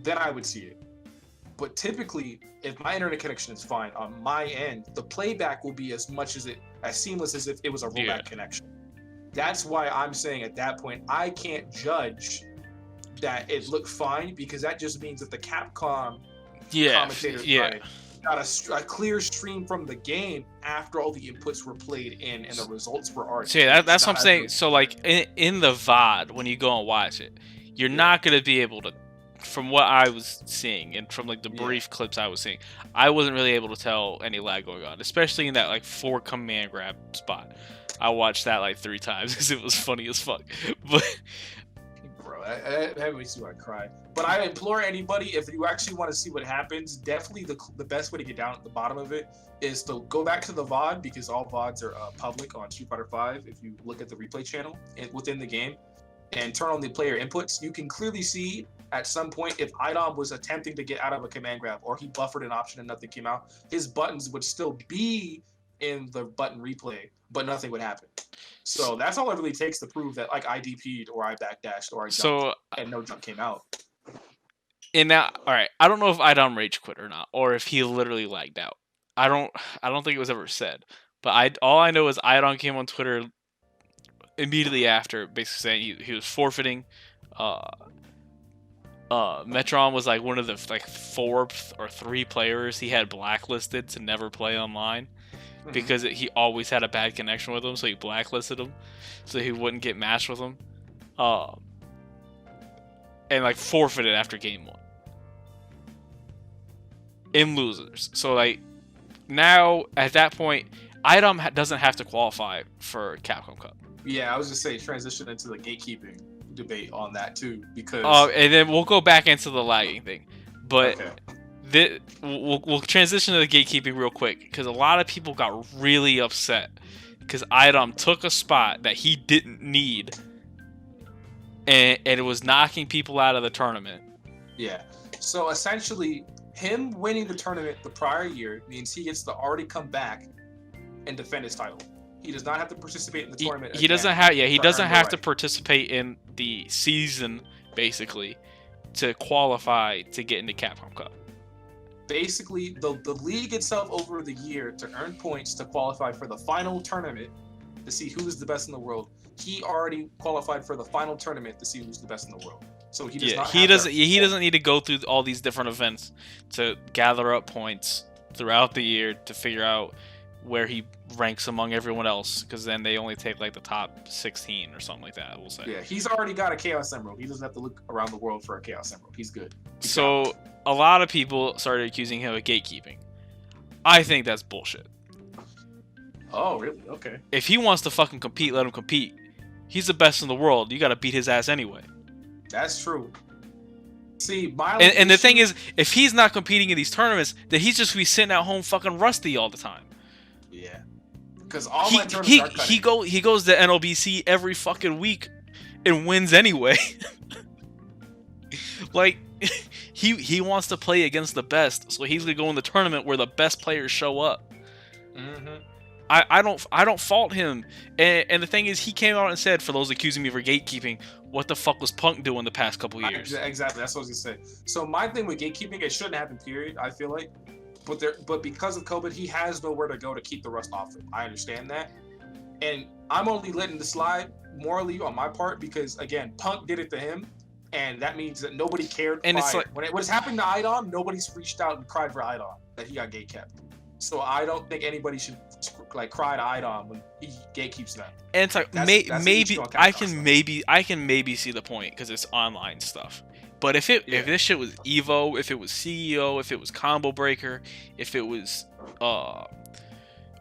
then I would see it. But typically, if my internet connection is fine on my end, the playback will be as seamless as if it was a rollback connection. That's why I'm saying at that point, I can't judge that it looked fine, because that just means that the Capcom commentators got a clear stream from the game after all the inputs were played in and the results were already. So yeah, that's what I'm saying. So like in the VOD, when you go and watch it, you're not gonna be able to, from what I was seeing and from like the brief clips I was seeing, I wasn't really able to tell any lag going on, especially in that like 4 command grab spot. I watched that like 3 times because it was funny as fuck. But bro, that makes me want to cry. But I implore anybody, if you actually want to see what happens, definitely the best way to get down at the bottom of it is to go back to the VOD, because all VODs are public on Street Fighter 5. If you look at the replay channel within the game and turn on the player inputs, you can clearly see at some point if IDOM was attempting to get out of a command grab, or he buffered an option and nothing came out, his buttons would still be in the button replay, but nothing would happen. So that's all it really takes to prove that like I DP'd or I backdashed or I jumped and no jump came out. And now, all right, I don't know if IDOM rage quit or not, or if he literally lagged out. I don't think it was ever said. But all I know is IDOM came on Twitter immediately after, basically saying he was forfeiting. Metron was like one of the like 4 or 3 players he had blacklisted to never play online, because he always had a bad connection with him, so he blacklisted him so he wouldn't get matched with him, and like forfeited after game 1 in losers. So like now at that point, IDOM doesn't have to qualify for Capcom Cup. Yeah, I was just saying transition into the gatekeeping debate on that too, because and then we'll go back into the lagging thing, but we'll transition to the gatekeeping real quick, because a lot of people got really upset because IDOM took a spot that he didn't need, and it was knocking people out of the tournament. Yeah, so essentially him winning the tournament the prior year means he gets to already come back and defend his title. He does not have to participate in the tournament. He doesn't have. Yeah, he doesn't have to participate in the season, basically, to qualify to get into Capcom Cup. Basically, the league itself over the year to earn points to qualify for the final tournament to see who's the best in the world. He already qualified for the final tournament to see who's the best in the world. So he does not. He doesn't need to go through all these different events to gather up points throughout the year to figure out where he ranks among everyone else, because then they only take like the top 16 or something like that, we'll say. Yeah, he's already got a Chaos Emerald. He doesn't have to look around the world for a Chaos Emerald. He's good. So a lot of people started accusing him of gatekeeping. I think that's bullshit. Oh, really? Okay. If he wants to fucking compete, let him compete. He's the best in the world. You gotta beat his ass anyway. That's true. See, my And the thing is, if he's not competing in these tournaments, then he's just gonna be sitting at home fucking rusty all the time. yeah, because all my tournaments are cutting. He goes to NLBC every fucking week and wins anyway. Like he wants to play against the best, so he's gonna go in the tournament where the best players show up. Mm-hmm. I don't fault him. And the thing is, he came out and said, for those accusing me of gatekeeping, what the fuck was Punk doing the past couple years? Exactly, that's what I was gonna say. So my thing with gatekeeping, it shouldn't happen. Period. I feel like, but because of COVID, he has nowhere to go to keep the rust off him. I understand that, and I'm only letting this slide morally on my part because again, Punk did it to him, and that means that nobody cared. And it's like when it was happening to Idom, nobody's reached out and cried for Idom that he got gatekept. So I don't think anybody should like cry to Idom when he gatekeeps them. And it's like maybe I can maybe see the point because it's online stuff. But if this shit was Evo, if it was CEO, if it was Combo Breaker, if it was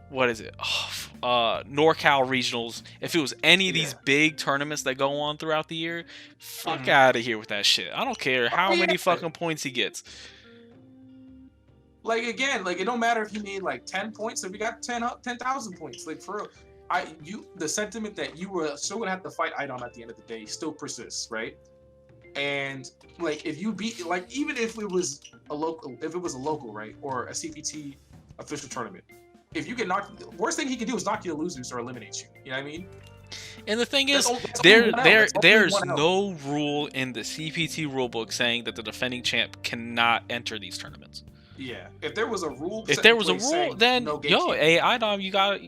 what is it? NorCal Regionals, if it was any of these big tournaments that go on throughout the year, fuck out of here with that shit. I don't care how many fucking points he gets. Like again, like it don't matter if you need like 10 points, if you got 10,000 points. Like for real, the sentiment that you were still gonna have to fight Idom at the end of the day still persists, right? And like if you beat, like even if it was a local, right, or a CPT official tournament, if you get knocked, the worst thing he can do is knock you to losers or eliminate you. You know what I mean? And the thing is, there's no rule in the CPT rulebook saying that the defending champ cannot enter these tournaments. Yeah, if there was a rule, then no hey Idom, you got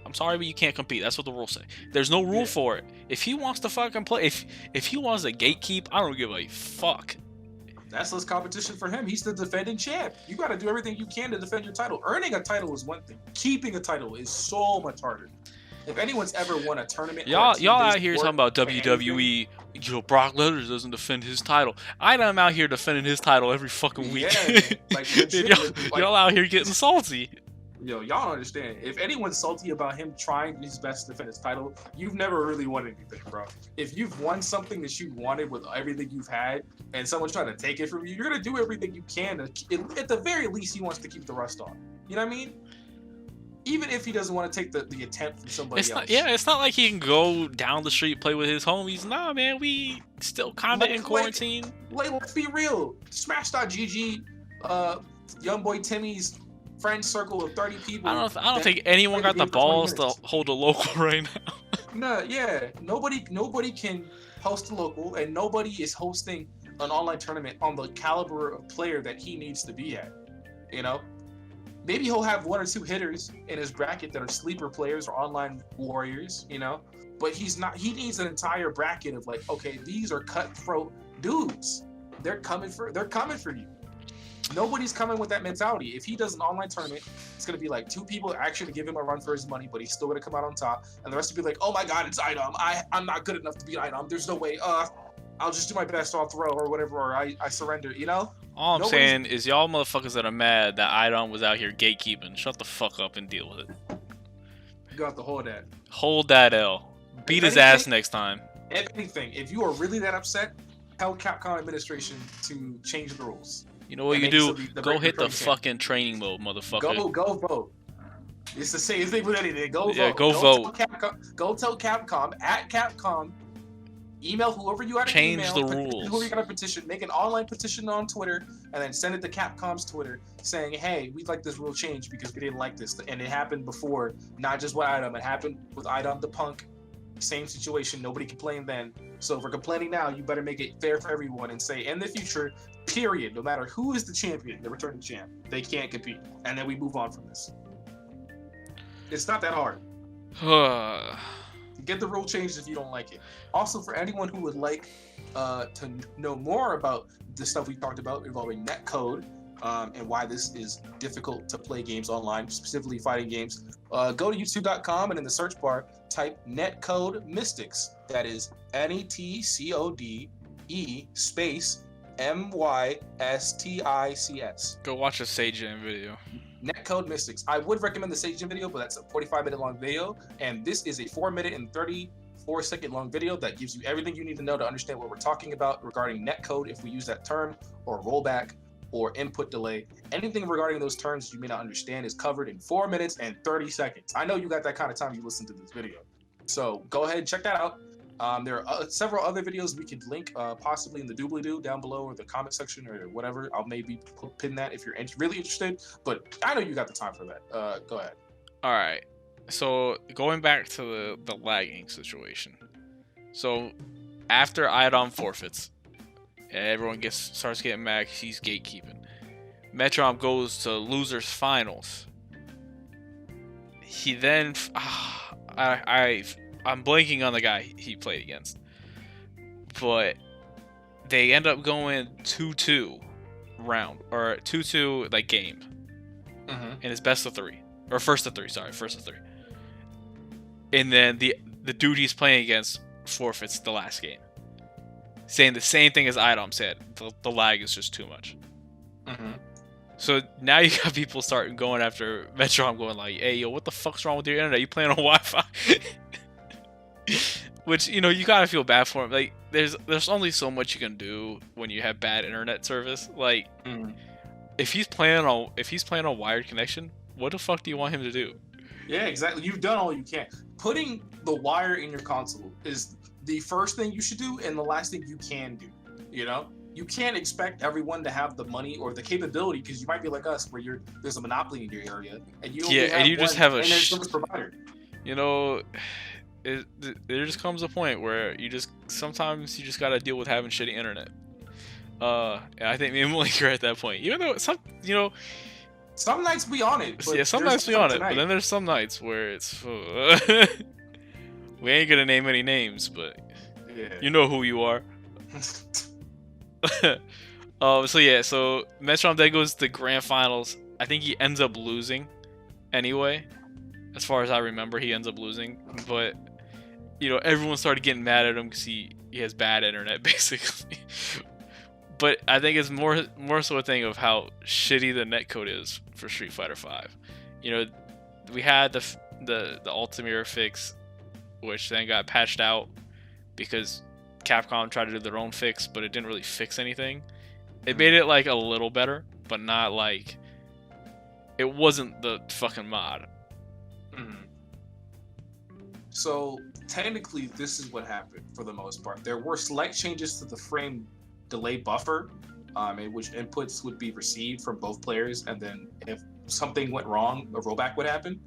I'm sorry, but you can't compete. That's what the rules say. There's no rule for it. If he wants to fucking play, if he wants to gatekeep, I don't give a fuck. That's less competition for him. He's the defending champ. You got to do everything you can to defend your title. Earning a title is one thing. Keeping a title is so much harder. If anyone's ever won a tournament, y'all out here talking about WWE. Brock Lesnar doesn't defend his title. I'm out here defending his title every fucking week. Yeah, like, y'all out here getting salty. Y'all don't understand. If anyone's salty about him trying his best to defend his title, you've never really won anything, bro. If you've won something that you wanted with everything you've had, and someone's trying to take it from you, you're gonna do everything you can to, at the very least, he wants to keep the rust on. You know what I mean? Even if he doesn't want to take the attempt from somebody else. It's not like he can go down the street, play with his homies. Nah, man, we still kind of in quarantine. Let's be real. Smash.gg, young boy Timmy's friend circle of 30 people. I don't think anyone got the balls to hold a local right now. No, yeah. Nobody can host a local, and nobody is hosting an online tournament on the caliber of player that he needs to be at. You know? Maybe he'll have one or two hitters in his bracket that are sleeper players or online warriors, you know? But he's not. He needs an entire bracket of like, okay, these are cutthroat dudes. They're coming for you. Nobody's coming with that mentality. If he does an online tournament, it's gonna be like two people actually give him a run for his money, but he's still gonna come out on top, and the rest will be like, oh my god, it's Idom. I'm not good enough to beat Idom. There's no way. I'll just do my best. I'll throw or whatever, or I surrender. You know. All I'm saying is y'all motherfuckers that are mad that Idom was out here gatekeeping, shut the fuck up and deal with it. You got to hold that. Hold that L. Beat his ass next time. If anything, if you are really that upset, tell Capcom administration to change the rules. You know what you do? Go hit the fucking training mode, motherfucker. Go vote. It's the same thing with anything. Go vote. Yeah, go vote. Go tell Capcom at Capcom. Email whoever you got to email. Change the rules. Whoever you got to petition. Make an online petition on Twitter and then send it to Capcom's Twitter saying, hey, we'd like this rule change because we didn't like this. And it happened before, not just with Idom. It happened with Idom the Punk. Same situation. Nobody complained then. So if we're complaining now, you better make it fair for everyone and say, in the future, period, no matter who is the champion, the returning champ, they can't compete. And then we move on from this. It's not that hard. Get the rule changed if you don't like it. Also, for anyone who would like to know more about the stuff we talked about involving netcode and why this is difficult to play games online, specifically fighting games, go to youtube.com and in the search bar, type netcode mystics. That is NETCODE space MYSTICS. Go watch a Sage Jam video. Netcode Mystics. I would recommend the staging video, but that's a 45-minute long video, and this is a 4-minute and 34-second long video that gives you everything you need to know to understand what we're talking about regarding netcode, if we use that term, or rollback, or input delay. Anything regarding those terms you may not understand is covered in 4 minutes and 30 seconds. I know you got that kind of time you listen to this video. So go ahead and check that out. There are several other videos we could link possibly in the doobly-doo down below or the comment section or whatever. I'll maybe pin that if you're really interested, but I know you got the time for that. Go ahead. All right. So going back to the lagging situation. So after Iodom forfeits, everyone starts getting mad 'cause he's gatekeeping. Metrom goes to losers finals. He then I'm blanking on the guy he played against, but they end up going 2-2 round or 2-2 like game, and it's best of 3 or first of 3. Sorry, first of 3. And then the dude he's playing against forfeits the last game, saying the same thing as Idom said. The lag is just too much. So now you got people starting going after Metrom, going like, "Hey, yo, what the fuck's wrong with your internet? You playing on Wi-Fi?" Which, you know, you gotta feel bad for him. Like, there's only so much you can do when you have bad internet service. Like, if he's playing on wired connection, what the fuck do you want him to do? Yeah, exactly. You've done all you can. Putting the wire in your console is the first thing you should do and the last thing you can do. You know, you can't expect everyone to have the money or the capability, because you might be like us, where there's a monopoly in your area and you only have just have a internet service provider. You know, there just comes a point where sometimes you just gotta deal with having shitty internet. And I think me and Malik are at that point. Even though some nights we on it. But some nights we on it, but then there's some nights where it's we ain't gonna name any names, but you know who you are. So Metrom then goes to grand finals. I think he ends up losing anyway. As far as I remember, he ends up losing, but you know, everyone started getting mad at him because he has bad internet, basically. But I think it's more so a thing of how shitty the netcode is for Street Fighter V. You know, we had the Altamira fix, which then got patched out because Capcom tried to do their own fix, but it didn't really fix anything. It made it like a little better, but not like it wasn't the fucking mod. So technically, this is what happened for the most part. There were slight changes to the frame delay buffer, in which inputs would be received from both players, and then if something went wrong, a rollback would happen.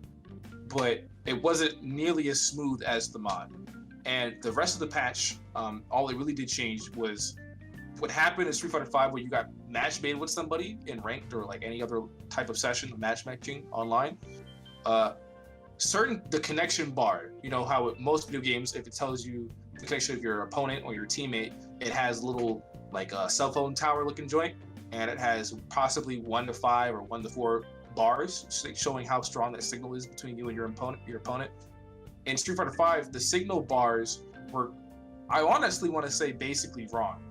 But it wasn't nearly as smooth as the mod. And the rest of the patch, all it really did change was what happened in Street Fighter V, where you got match made with somebody in ranked or like any other type of session, matchmaking online. The connection bar, you know how most video games, if it tells you the connection of your opponent or your teammate, it has little like a cell phone tower looking joint, and it has possibly 1 to 5 or 1 to 4 bars showing how strong that signal is between you and your opponent. In Street Fighter V, the signal bars were, I honestly want to say, basically wrong,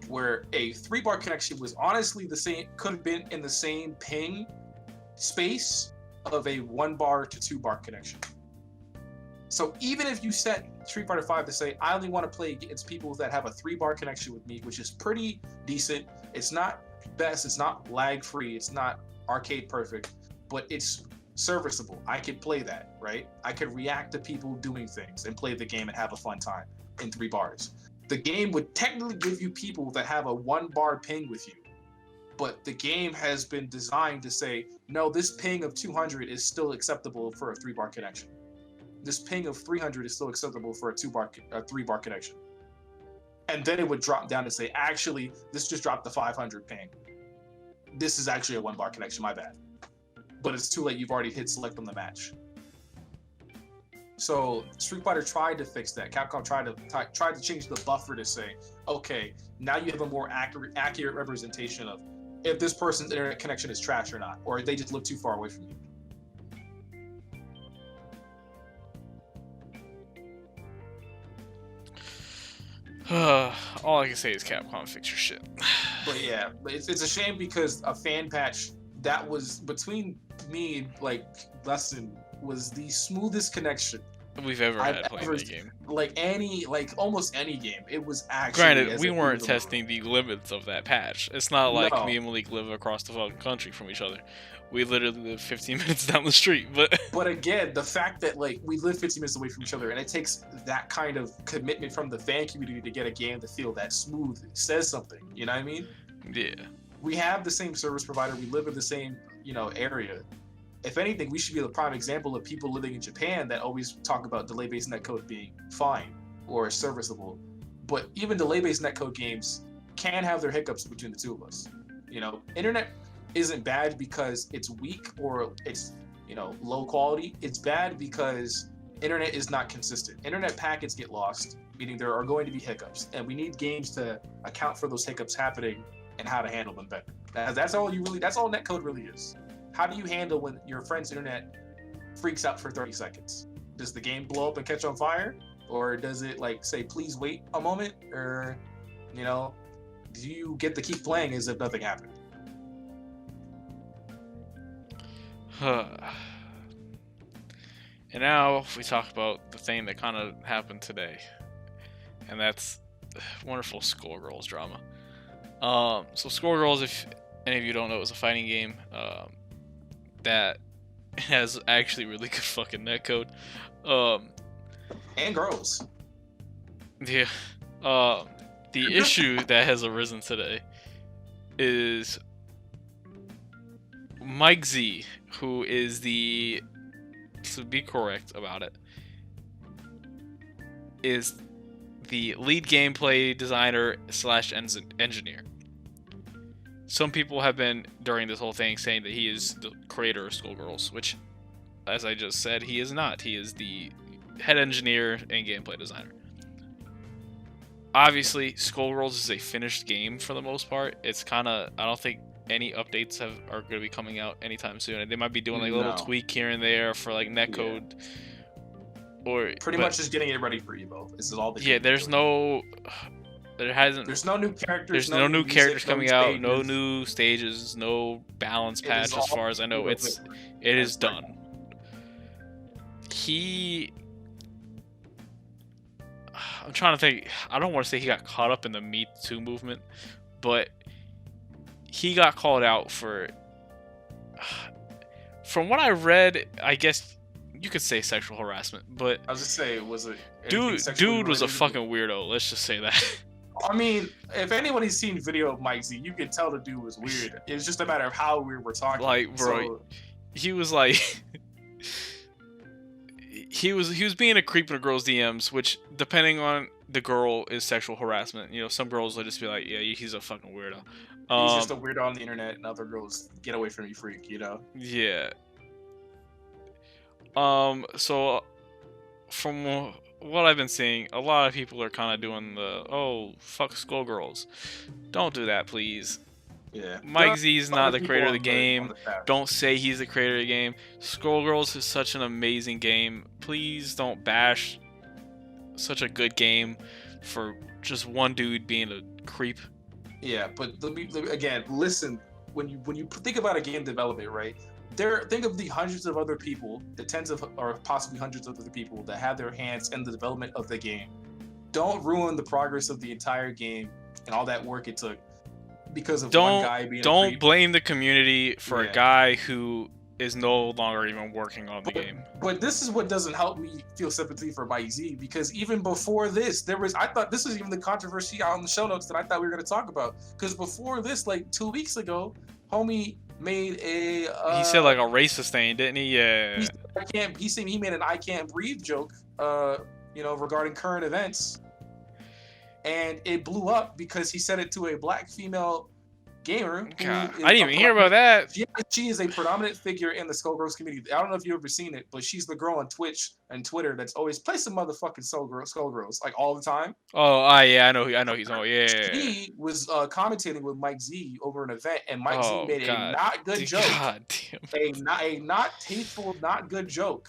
where a 3-bar connection was honestly the same, could have been in the same ping space of a 1-bar to 2-bar connection. So even if you set Street Fighter V to say, I only want to play against people that have a 3-bar connection with me, which is pretty decent. It's not best, it's not lag free, it's not arcade perfect, but it's serviceable. I could play that, right? I could react to people doing things and play the game and have a fun time in 3 bars. The game would technically give you people that have a 1-bar ping with you, but the game has been designed to say, no, this ping of 200 is still acceptable for a 3-bar connection. This ping of 300 is still acceptable for a 3-bar connection. And then it would drop down to say, actually, this just dropped the 500 ping. This is actually a 1-bar connection, my bad. But it's too late, you've already hit select on the match. So Street Fighter tried to fix that. Capcom tried to change the buffer to say, okay, now you have a more accurate representation of if this person's internet connection is trash or not, or they just live too far away from you. All I can say is Capcom, fix your shit. But yeah, it's a shame because a fan patch that was between to me, like, lesson was the smoothest connection we've ever I've had playing ever that game. like almost any game. It was actually. Granted, as we if weren't were- testing the limits of that patch. It's not like No. me and Malik live across the fucking country from each other. We literally live 15 minutes down the street, but But again, the fact that like we live 15 minutes away from each other, and it takes that kind of commitment from the fan community to get a game to feel that smooth says something. You know what I mean? yeah. We have the same service provider. We live in the same, area. If anything, we should be the prime example of people living in Japan that always talk about delay-based netcode being fine or serviceable. But even delay-based netcode games can have their hiccups between the two of us. Internet isn't bad because it's weak or it's, low quality. It's bad because internet is not consistent. Internet packets get lost, meaning there are going to be hiccups, and we need games to account for those hiccups happening and how to handle them better. That's all netcode really is. How do you handle when your friend's internet freaks out for 30 seconds? Does the game blow up and catch on fire? Or does it like say, please wait a moment? Or, do you get to keep playing as if nothing happened? And now we talk about the thing that kind of happened today, and that's wonderful Skullgirls drama. So Skullgirls, if any of you don't know, is a fighting game that has actually really good fucking netcode. And girls. Yeah. The issue that has arisen today is Mike Z, who is to be correct about it, is the lead gameplay designer / engineer. Some people have been, during this whole thing, saying that he is the creator of Skullgirls, which, as I just said, he is not. He is the head engineer and gameplay designer. Obviously, Skullgirls is a finished game for the most part. It's kind of, I don't think any updates are going to be coming out anytime soon. They might be doing like a little tweak here and there for like netcode, or pretty much just getting it ready for Evo. This is all. There's no new characters. There's no new music, characters coming out. stages. No new stages. No balance patch, as far as I know. It is done. I'm trying to think. I don't want to say he got caught up in the Me Too movement, but he got called out for, from what I read, I guess you could say sexual harassment, but I was just saying, was it dude was a fucking weirdo. Let's just say that. I mean, if anybody's seen video of Mike Z, you can tell the dude was weird. It's just a matter of how weird we're talking. Like, bro, he was like, he was being a creep in a girl's DMs, which, depending on the girl, is sexual harassment. Some girls will just be like, yeah, he's a fucking weirdo. He's just a weirdo on the internet, and other girls, get away from me, freak. Yeah. So from what I've been seeing, a lot of people are kind of doing the, fuck Skullgirls. Don't do that, please. Yeah. Mike Z is not the creator of the game. Don't say he's the creator of the game. Skullgirls is such an amazing game. Please don't bash such a good game for just one dude being a creep. Yeah, but again, listen. When you think about a game development, right? Think of the hundreds of other people, the tens of or possibly hundreds of other people that have their hands in the development of the game. Don't ruin the progress of the entire game and all that work it took because of one guy being. Don't blame the community for a guy who is no longer even working on the game. But this is what doesn't help me feel sympathy for Mike Z, because even before this, I thought this was even the controversy on the show notes that I thought we were going to talk about. Because before this, like 2 weeks ago, homie made a. He said like a racist thing, didn't he? Yeah. He made an "I can't breathe" joke, regarding current events, and it blew up because he said it to a black female gamer. God, I didn't even hear about that. Yeah, she is a predominant figure in the Skullgirls community. I don't know if you've ever seen it, but she's the girl on Twitch and Twitter that's always play some motherfucking Skullgirls like all the time. Oh, yeah, I know he's on. Yeah. He was commentating with Mike Z over an event, and Mike Z made a not good joke. God damn. A not tasteful, not good joke.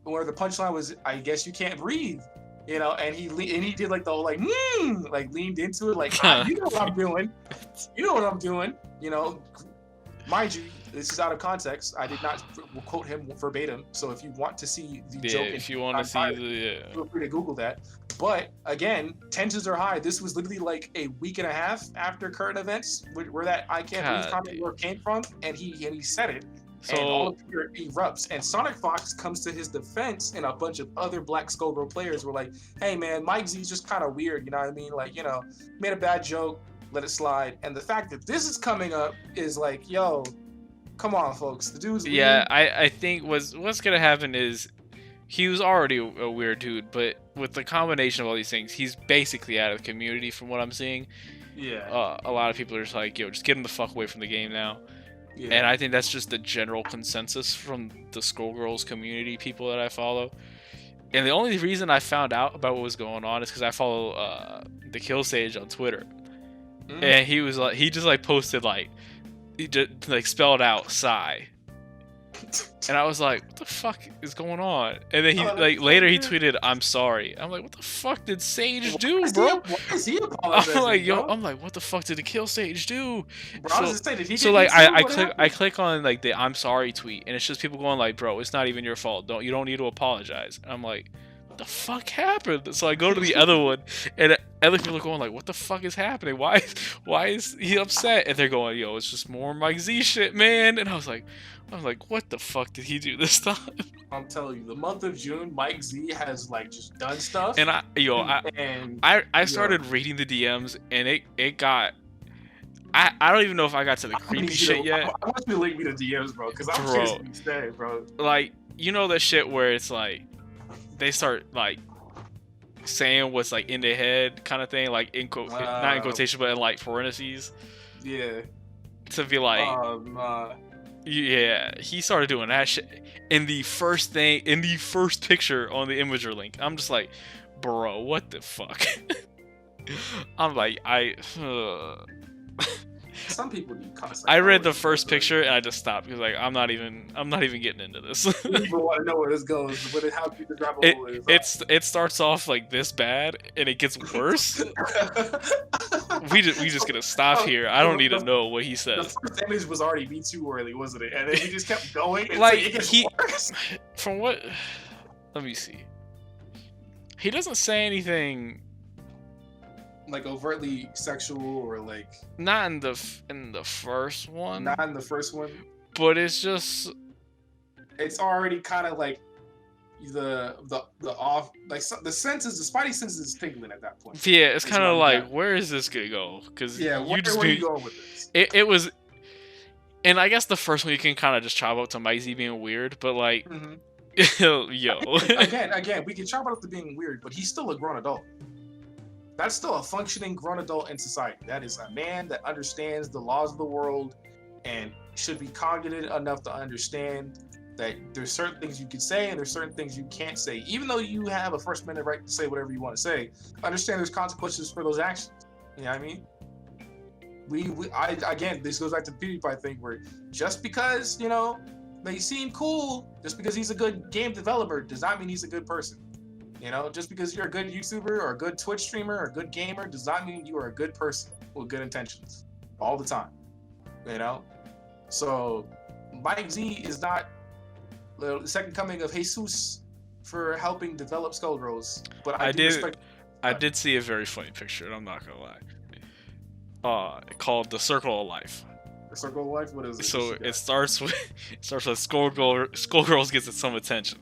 Where the punchline was, "I guess you can't breathe." And he did like the whole leaned into it, like, you know what I'm doing. You know what I'm doing. mind you, this is out of context. I did not quote him verbatim. So if you want to see the Yeah, joke, if you want to see the feel free to Google that. But again, tensions are high. This was literally like a week and a half after current events, where that "I can't breathe" God, comment dude. word came from, and he said it. And all So of Twitter erupts. And Sonic Fox comes to his defense, and a bunch of other Black Skullgirl players were like, "Hey man, Mike Z's just kind of weird, you know what I mean? Like, made a bad joke, let it slide." And the fact that this is coming up is like, yo, come on, folks. The dude's yeah, weird. I think what's gonna happen is he was already a weird dude, but with the combination of all these things, he's basically out of the community from what I'm seeing. Yeah. A lot of people are just like, yo, just get him the fuck away from the game now. Yeah. And I think that's just the general consensus from the Skullgirls community people that I follow. And the only reason I found out about what was going on is because I follow the Kill Sage on Twitter, and he was like, he just like posted like, he just like spelled out sigh, and I was like, what the fuck is going on? And then he like later he tweeted, "I'm sorry." I'm like, what the fuck did Sage do, bro? Why is he apologizing? I'm like, yo, bro? I'm like, what the fuck did the Kill Sage do? Bro, I was just saying, did he So get like YouTube? I What click happened? on like the "I'm sorry" tweet, and it's just people going like, bro, it's not even your fault. You don't need to apologize. And I'm like, what the fuck happened? So I go to the other one, and other people are going like, what the fuck is happening? Why is he upset? And they're going, yo, it's just more Mike Z shit, man. And I was like, what the fuck did he do this time? I'm telling you, the month of June, Mike Z has like just done stuff. And I started reading the DMs, and it got. I don't even know if I got to the creepy shit yet. I want you to link me to DMs, bro, because I'm curious what you say, bro. Like, you know that shit where it's like they start like saying what's like in their head kind of thing, like not in quotation, but in like parentheses. Yeah. To be like, yeah, he started doing that shit in the first picture on the Imager link. I'm just like, bro, what the fuck? I'm like, Some people need concept. I read the first picture and I just stopped because like I'm not even getting into this. You even want to know where this goes, how deep the rabbit hole is. It starts off like this bad and it gets worse. we just gonna stop here. I don't need to know what he says. The first image was already Me Too worthy, wasn't it? And then he just kept going. Like it gets worse. From what? Let me see. He doesn't say anything like overtly sexual or like not in the first one. Not in the first one. But it's just it's already kind of like the off like the senses, the spidey senses is tingling at that point. Yeah, it's kind of like where is this gonna go? Because where are you going with this? It was, and I guess the first one you can kind of just chop up to Mike Z being weird, but like, yo, again, we can chop it up to being weird, but he's still a grown adult. That's still a functioning grown adult in society. That is a man that understands the laws of the world and should be cognitive enough to understand that there's certain things you can say and there's certain things you can't say. Even though you have a First Amendment right to say whatever you want to say, understand there's consequences for those actions. You know what I mean? Again, this goes back to the PewDiePie thing where just because, they seem cool, just because he's a good game developer does not mean he's a good person. Just because you're a good YouTuber or a good Twitch streamer or a good gamer does not mean you are a good person with good intentions all the time. So Mike Z is not the second coming of Jesus for helping develop Skullgirls. But I did see a very funny picture, and I'm not gonna lie. Called The Circle of Life. The Circle of Life? What is it? So it starts with Skullgirls gets some attention.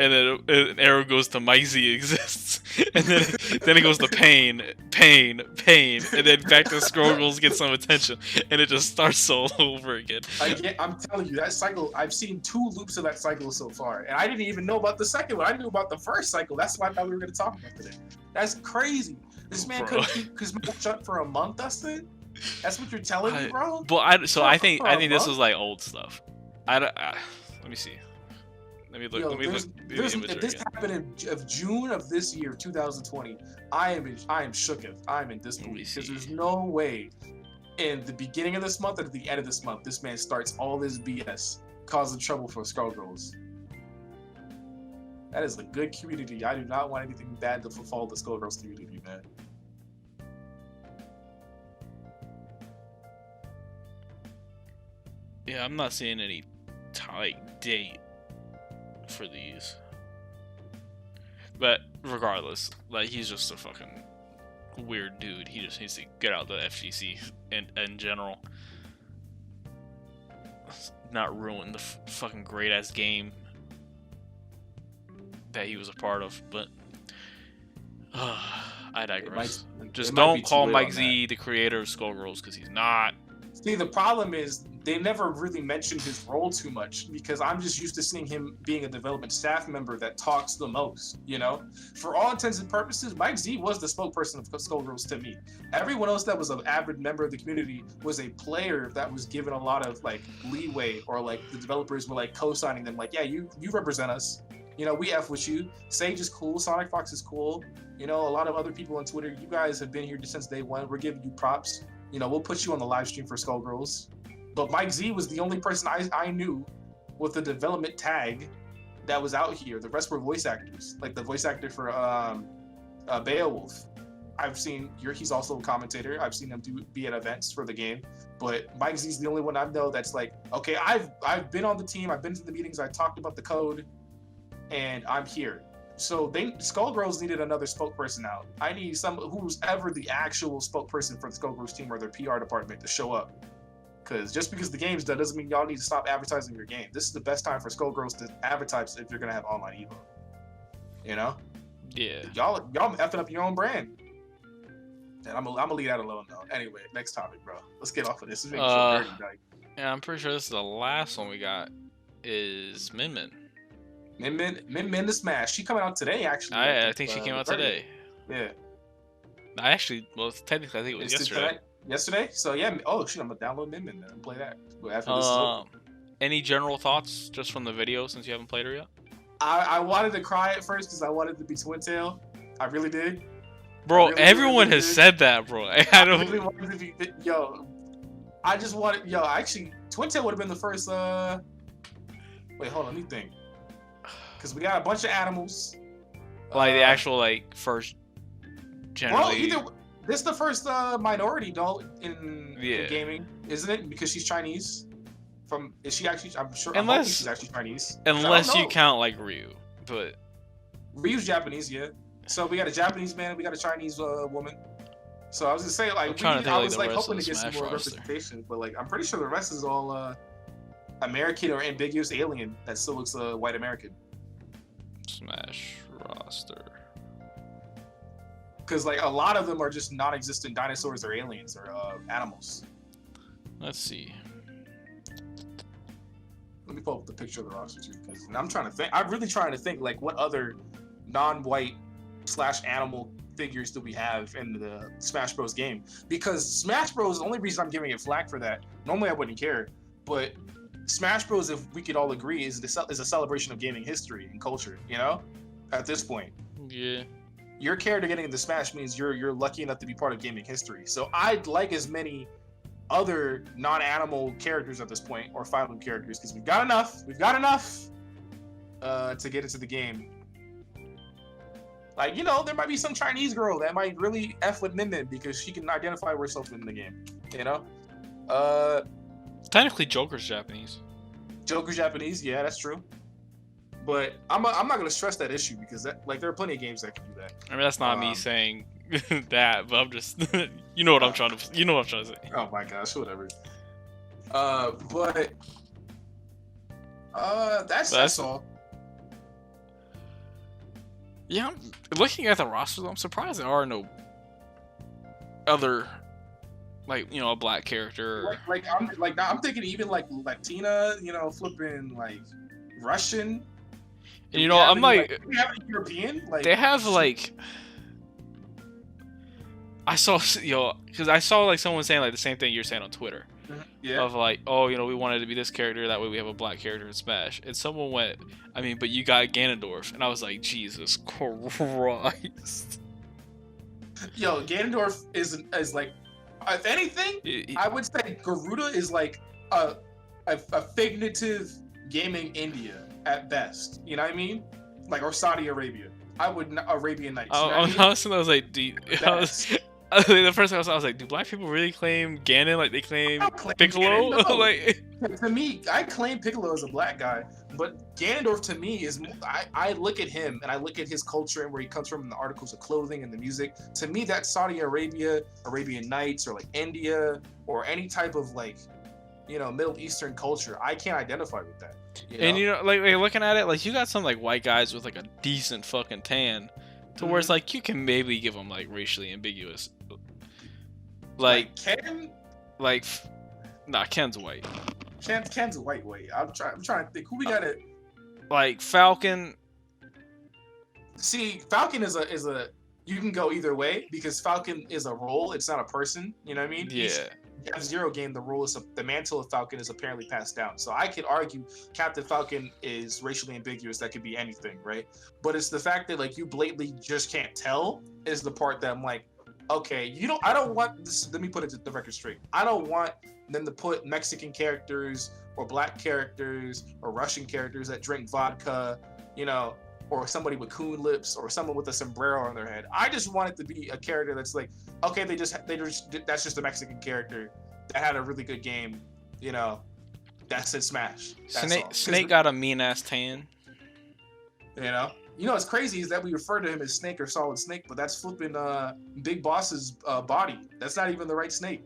And then an arrow goes to Mike Z exists, and then it goes to pain, and then back to Skullgirls get some attention, and it just starts all over again. I'm telling you, that cycle, I've seen 2 loops of that cycle so far, and I didn't even know about the second one. I knew about the first cycle. That's what I thought we were going to talk about today. That's crazy. This man couldn't keep his mouth shut for a month, Dustin? That's what you're telling me, bro? I think this was like old stuff. Let me see. Let me look. If this happened in June of this year, 2020, I am shooketh. I am in disbelief because there's no way in the beginning of this month or at the end of this month this man starts all this BS, causing trouble for Skullgirls. That is a good community. I do not want anything bad to befall the Skullgirls community, man. Yeah, I'm not seeing any tight date for these. But regardless, like, he's just a fucking weird dude. He just needs to get out the FGC in general. Not ruin the fucking great ass game that he was a part of. But I digress. Just don't call Mike Z the creator of Skullgirls, because he's not. See, the problem is they never really mentioned his role too much, because I'm just used to seeing him being a development staff member that talks the most, you know? For all intents and purposes, Mike Z was the spokesperson of Skullgirls to me. Everyone else that was an avid member of the community was a player that was given a lot of, like, leeway, or, like, the developers were, like, co-signing them, like, yeah, you represent us. You know, we F with you. Sage is cool. Sonic Fox is cool. You know, a lot of other people on Twitter, you guys have been here since day one. We're giving you props. You know, we'll put you on the live stream for Skullgirls. But Mike Z was the only person I knew with the development tag that was out here. The rest were voice actors, like the voice actor for Beowulf. I've seen he's also a commentator. I've seen him be at events for the game. But Mike Z's the only one I know that's like, okay, I've been on the team. I've been to the meetings. I talked about the code, and I'm here. So Skullgirls needed another spokesperson out. I need who's ever the actual spokesperson for the Skullgirls team or their PR department to show up. Because just because the game's done doesn't mean y'all need to stop advertising your game. This is the best time for Skullgirls to advertise if you're gonna have online Evo. You know? Yeah. Y'all effing up your own brand. And I'm gonna leave that alone though. Anyway, next topic, bro. Let's get off of this. This makes me feel dirty, like. Yeah, I'm pretty sure this is the last one we got. Is Min Min. Min the Smash. She coming out today, actually. I think she came out today. Yeah. I actually, well, technically, I think it was yesterday. Yesterday? So yeah. Oh shit, I'm gonna download Min Min and play that after this is over. Any general thoughts just from the video since you haven't played her yet? I wanted to cry at first because I wanted to be Twin Tail. I really did. Bro, everyone has said that, bro. I don't. Really wanted to be, I just wanted, actually, Twin Tail would have been the first. Wait, hold on, let me think. Because we got a bunch of animals. Like the actual first. Generally. Well, this is the first minority doll in gaming, isn't it? Because she's Chinese. Is she actually? I'm sure. I'm hoping she's actually Chinese. Unless you count like Ryu, but Ryu's Japanese, yeah. So we got a Japanese man, we got a Chinese woman. So I was gonna say, like, I was like hoping to get some more representation, but like I'm pretty sure the rest is all American or ambiguous alien that still looks white American. Smash roster. Because like a lot of them are just non-existent dinosaurs or aliens or animals. Let's see. Let me pull up the picture of the roster too, because I'm trying to think. I'm really trying to think like what other non-white / animal figures do we have in the Smash Bros game? Because Smash Bros, the only reason I'm giving it flack for that, normally I wouldn't care, but Smash Bros, if we could all agree, is a celebration of gaming history and culture, you know? At this point. Yeah. Your character getting into Smash means you're lucky enough to be part of gaming history. So I'd like as many other non-animal characters at this point, or Fire Emblem characters, because we've got enough to get into the game. Like, there might be some Chinese girl that might really F with Min Min because she can identify herself in the game, Technically, Joker's Japanese. Joker's Japanese, yeah, that's true. But I'm not gonna stress that issue because there are plenty of games that can do that. I mean, that's not me saying that, but I'm just, you know what I'm trying to say. Oh my gosh, whatever. That's all. Yeah, looking at the roster, I'm surprised there are no other, a black character. I'm thinking even like Latina, flipping like Russian. And I'm like, do we have a European? They have I saw, because I saw someone saying the same thing you're saying on Twitter. Yeah. Of we wanted to be this character, that way we have a black character in Smash. And someone went, but you got Ganondorf. And I was like, Jesus Christ. Yo, Ganondorf is like, if anything, I would say Garuda is like a figurative gaming India at best. You know what I mean? Or Saudi Arabia. I would Arabian Nights. I was like, The first thing I was like, do black people really claim Ganon like they claim I don't claim Piccolo? Ganon, no. Like, To me, I claim Piccolo as a black guy, but Ganondorf to me is. I look at him and I look at his culture and where he comes from in the articles of clothing and the music. To me, that's Saudi Arabia, Arabian Nights, or like India, or any type of like, Middle Eastern culture. I can't identify with that. and like looking at it, like you got some like white guys with like a decent fucking tan, to where it's like you can maybe give them like racially ambiguous. Like Ken. Nah, Ken's white. Ken's a white. I'm trying to think who we got it. Like Falcon. See, Falcon is a. You can go either way because Falcon is a role. It's not a person. You know what I mean? Yeah. F-Zero game, the mantle of Falcon is apparently passed down. So I could argue Captain Falcon is racially ambiguous. That could be anything, right? But it's the fact that like you blatantly just can't tell is the part that I'm like, okay, I don't want this. Let me put it to the record straight. I don't want them to put Mexican characters or black characters or Russian characters that drink vodka, or somebody with coon lips or someone with a sombrero on their head. I just want it to be a character that's like, okay, that's just a Mexican character that had a really good game, that's in Smash. Snake got a mean ass tan. What's crazy is that we refer to him as Snake or Solid Snake, but that's flipping Big Boss's body. That's not even the right Snake.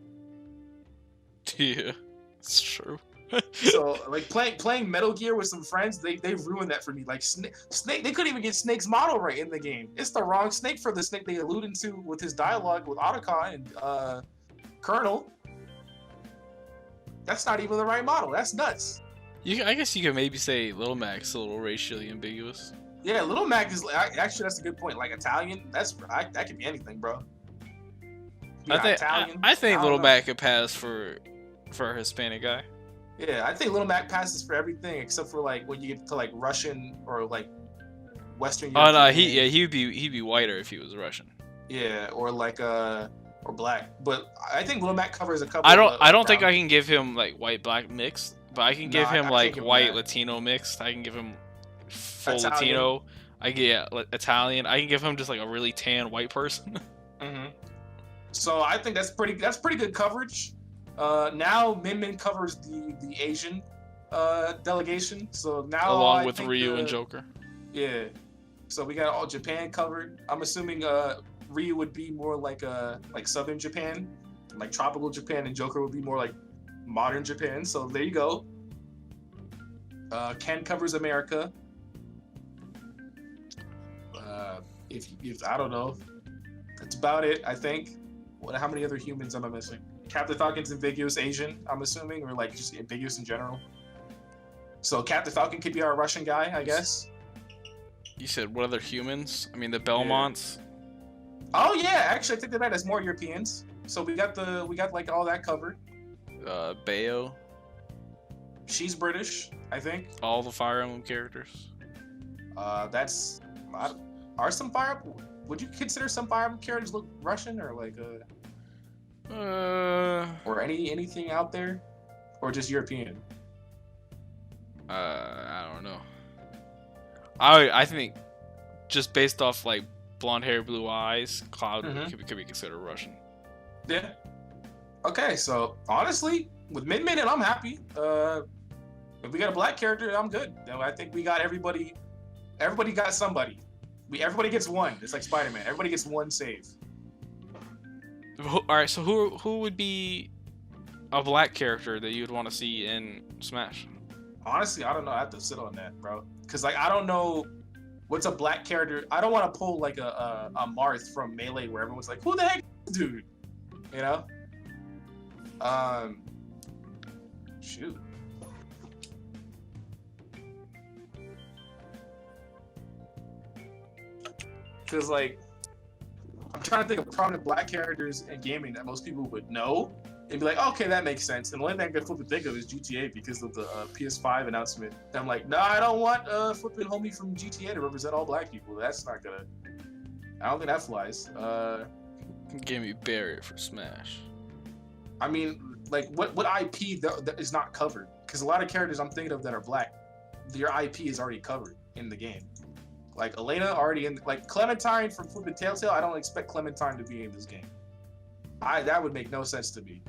Yeah, it's true. So like playing Metal Gear with some friends, they ruined that for me. Like Snake, they couldn't even get Snake's model right in the game. It's the wrong Snake for the Snake they alluded to with his dialogue with Otacon and Colonel. That's not even the right model. That's nuts. I guess you could maybe say Little Mac's a little racially ambiguous. Yeah, Little Mac is actually that's a good point. Like Italian, that could be anything, bro. I think Little Mac could pass for a Hispanic guy. Yeah, I think Little Mac passes for everything except for like when you get to like Russian or like Western European. Oh no, he'd be whiter if he was Russian. Yeah, or like or black. But I think Little Mac covers a couple. I don't think I can give him like white black mixed, but I can give him like white Latino mixed. I can give him full Italian. Latino. Italian. I can give him just like a really tan white person. So I think that's pretty good coverage. Now Min Min covers the Asian delegation. So now along with Ryu and Joker. Yeah. So we got all Japan covered. I'm assuming Ryu would be more like southern Japan, like tropical Japan, and Joker would be more like modern Japan. So there you go. Ken covers America. If I don't know, that's about it. I think. How many other humans am I missing? Captain Falcon's ambiguous Asian, I'm assuming, or like just ambiguous in general. So Captain Falcon could be our Russian guy, I guess. You said what other humans? I mean the Belmonts. Yeah. Oh yeah, actually I think that has more Europeans. So we got like all that covered. Bayo. She's British, I think. All the Fire Emblem characters. Are some Fire Emblem? Would you consider some Fire Emblem characters look Russian or like or anything out there, or just European? I don't know. I think just based off like blonde hair, blue eyes, Cloud could be considered Russian. Yeah. Okay, so honestly, with Min Min, I'm happy. If we got a black character, I'm good. I think we got everybody. Everybody got somebody. Everybody gets one. It's like Spider-Man. Everybody gets one save. All right, so who would be a black character that you'd want to see in Smash? Honestly, I don't know. I have to sit on that, bro. Because like I don't know what's a black character. I don't want to pull like a Marth from Melee where everyone's like, "Who the heck, is this dude?" You know? Shoot. Because like I'm trying to think of prominent black characters in gaming that most people would know and be like, okay, that makes sense. And the only thing I can flip and think of is GTA because of the PS5 announcement. And I'm like, no, I don't want flipping homie from GTA to represent all black people. That's not gonna. I don't think that flies. Give me Barrett for Smash. I mean, like, what IP that is not covered? Because a lot of characters I'm thinking of that are black, your IP is already covered in the game. Like Elena already in, like Clementine from Flippin' Telltale. I don't expect Clementine to be in this game. That would make no sense to me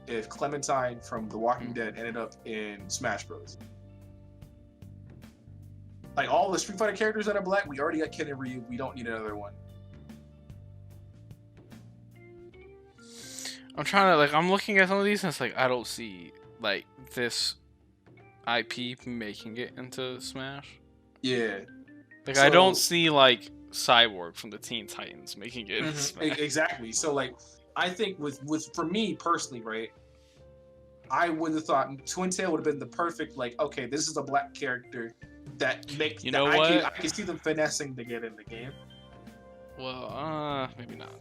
if Clementine from The Walking Dead ended up in Smash Bros. Like all the Street Fighter characters that are black, we already got Ken and Ryu. We don't need another one. I'm trying to like I'm looking at some of these and it's like I don't see like this IP making it into Smash. Yeah. Like So- I don't see like Cyborg from the Teen Titans making it into Smash. Exactly. So like, I think with for me personally, right? I would have thought Twin Tail would have been the perfect like. Okay, this is a black character that makes. You know that what? I can see them finessing to get in the game. Well, maybe not.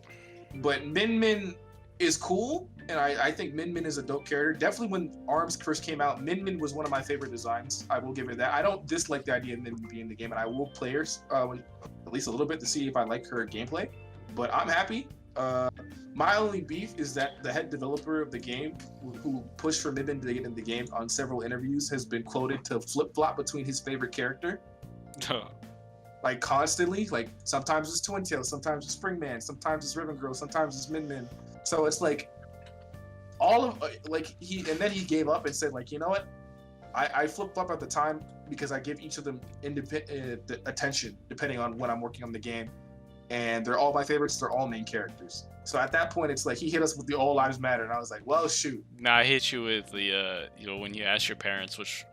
But Min Min is cool, and I think Min Min is a dope character. Definitely when ARMS first came out, Min Min was one of my favorite designs. I will give her that. I don't dislike the idea of Min Min being in the game, and I will play her at least a little bit to see if I like her gameplay. But I'm happy. My only beef is that the head developer of the game, who pushed for Min Min to get in the game on several interviews, has been quoted to flip-flop between his favorite character. Like constantly, like sometimes it's Twin Tail, sometimes it's Springman, sometimes it's Ribbon Girl, sometimes it's Min Min. So it's like all of like then he gave up and said like, you know what, I flip flop at the time because I give each of them independent attention depending on when I'm working on the game, and they're all my favorites. They're all main characters. So at that point, it's like he hit us with the All Lives Matter, and I was like, well, shoot. Nah, I hit you with the when you ask your parents which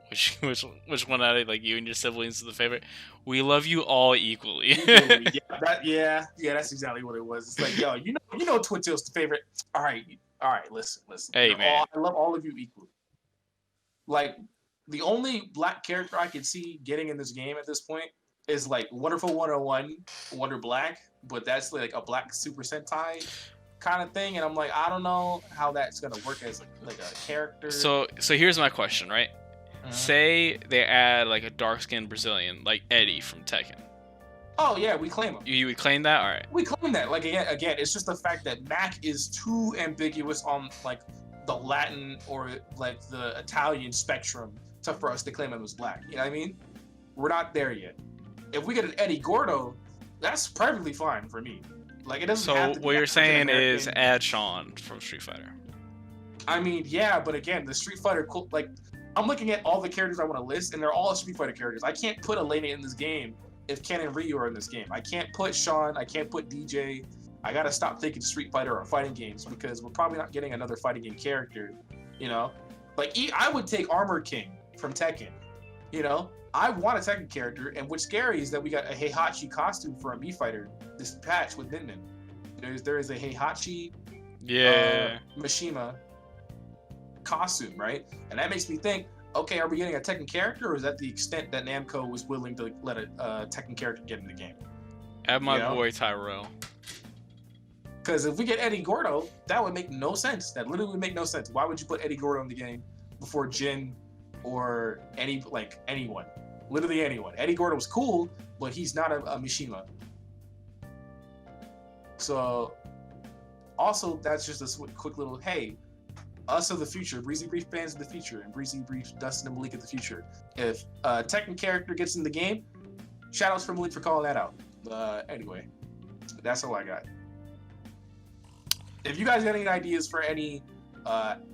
one out of like you and your siblings is the favorite. We love you all equally. yeah, that's exactly what it was. It's like, yo, you know, Twin Tail's the favorite. All right, listen. Hey, man. I love all of you equally. Like the only black character I could see getting in this game at this point is like Wonderful 101, Wonder Black, but that's like a Black Super Sentai kind of thing, and I'm like, I don't know how that's gonna work as like a character. So here's my question, right? Say they add like a dark-skinned Brazilian, like Eddie from Tekken. Oh yeah, we claim him. You would claim that? All right. We claim that. Like again, it's just the fact that Mac is too ambiguous on like the Latin or like the Italian spectrum for us to claim him as black. You know what I mean? We're not there yet. If we get an Eddie Gordo, that's perfectly fine for me. Like it doesn't have to So be what you're saying is African-American. add Sean from Street Fighter. I mean, yeah, but again, the Street Fighter, like, I'm looking at all the characters I want to list, and they're all Street Fighter characters. I can't put Elena in this game if Ken and Ryu are in this game. I can't put Sean. I can't put DJ. I gotta stop thinking Street Fighter or fighting games because we're probably not getting another fighting game character. You know, like I would take Armor King from Tekken. You know, I want a Tekken character, and what's scary is that we got a Heihachi costume for a Mii fighter this patch with Min Min. There is a Heihachi Mishima costume, right? And that makes me think, okay, are we getting a Tekken character, or is that the extent that Namco was willing to let a Tekken character get in the game? Add my boy Tyrell. Because if we get Eddie Gordo, that would make no sense. That literally would make no sense. Why would you put Eddie Gordo in the game before Jin or anyone? Literally anyone. Eddie Gordo was cool, but he's not a Mishima. So, also, that's just a quick little, hey, us of the future, Breezy Brief fans of the future, and Breezy Brief Dustin and Malik of the future. If a Tekken character gets in the game, shoutouts for Malik for calling that out. Anyway, that's all I got. If you guys got any ideas for any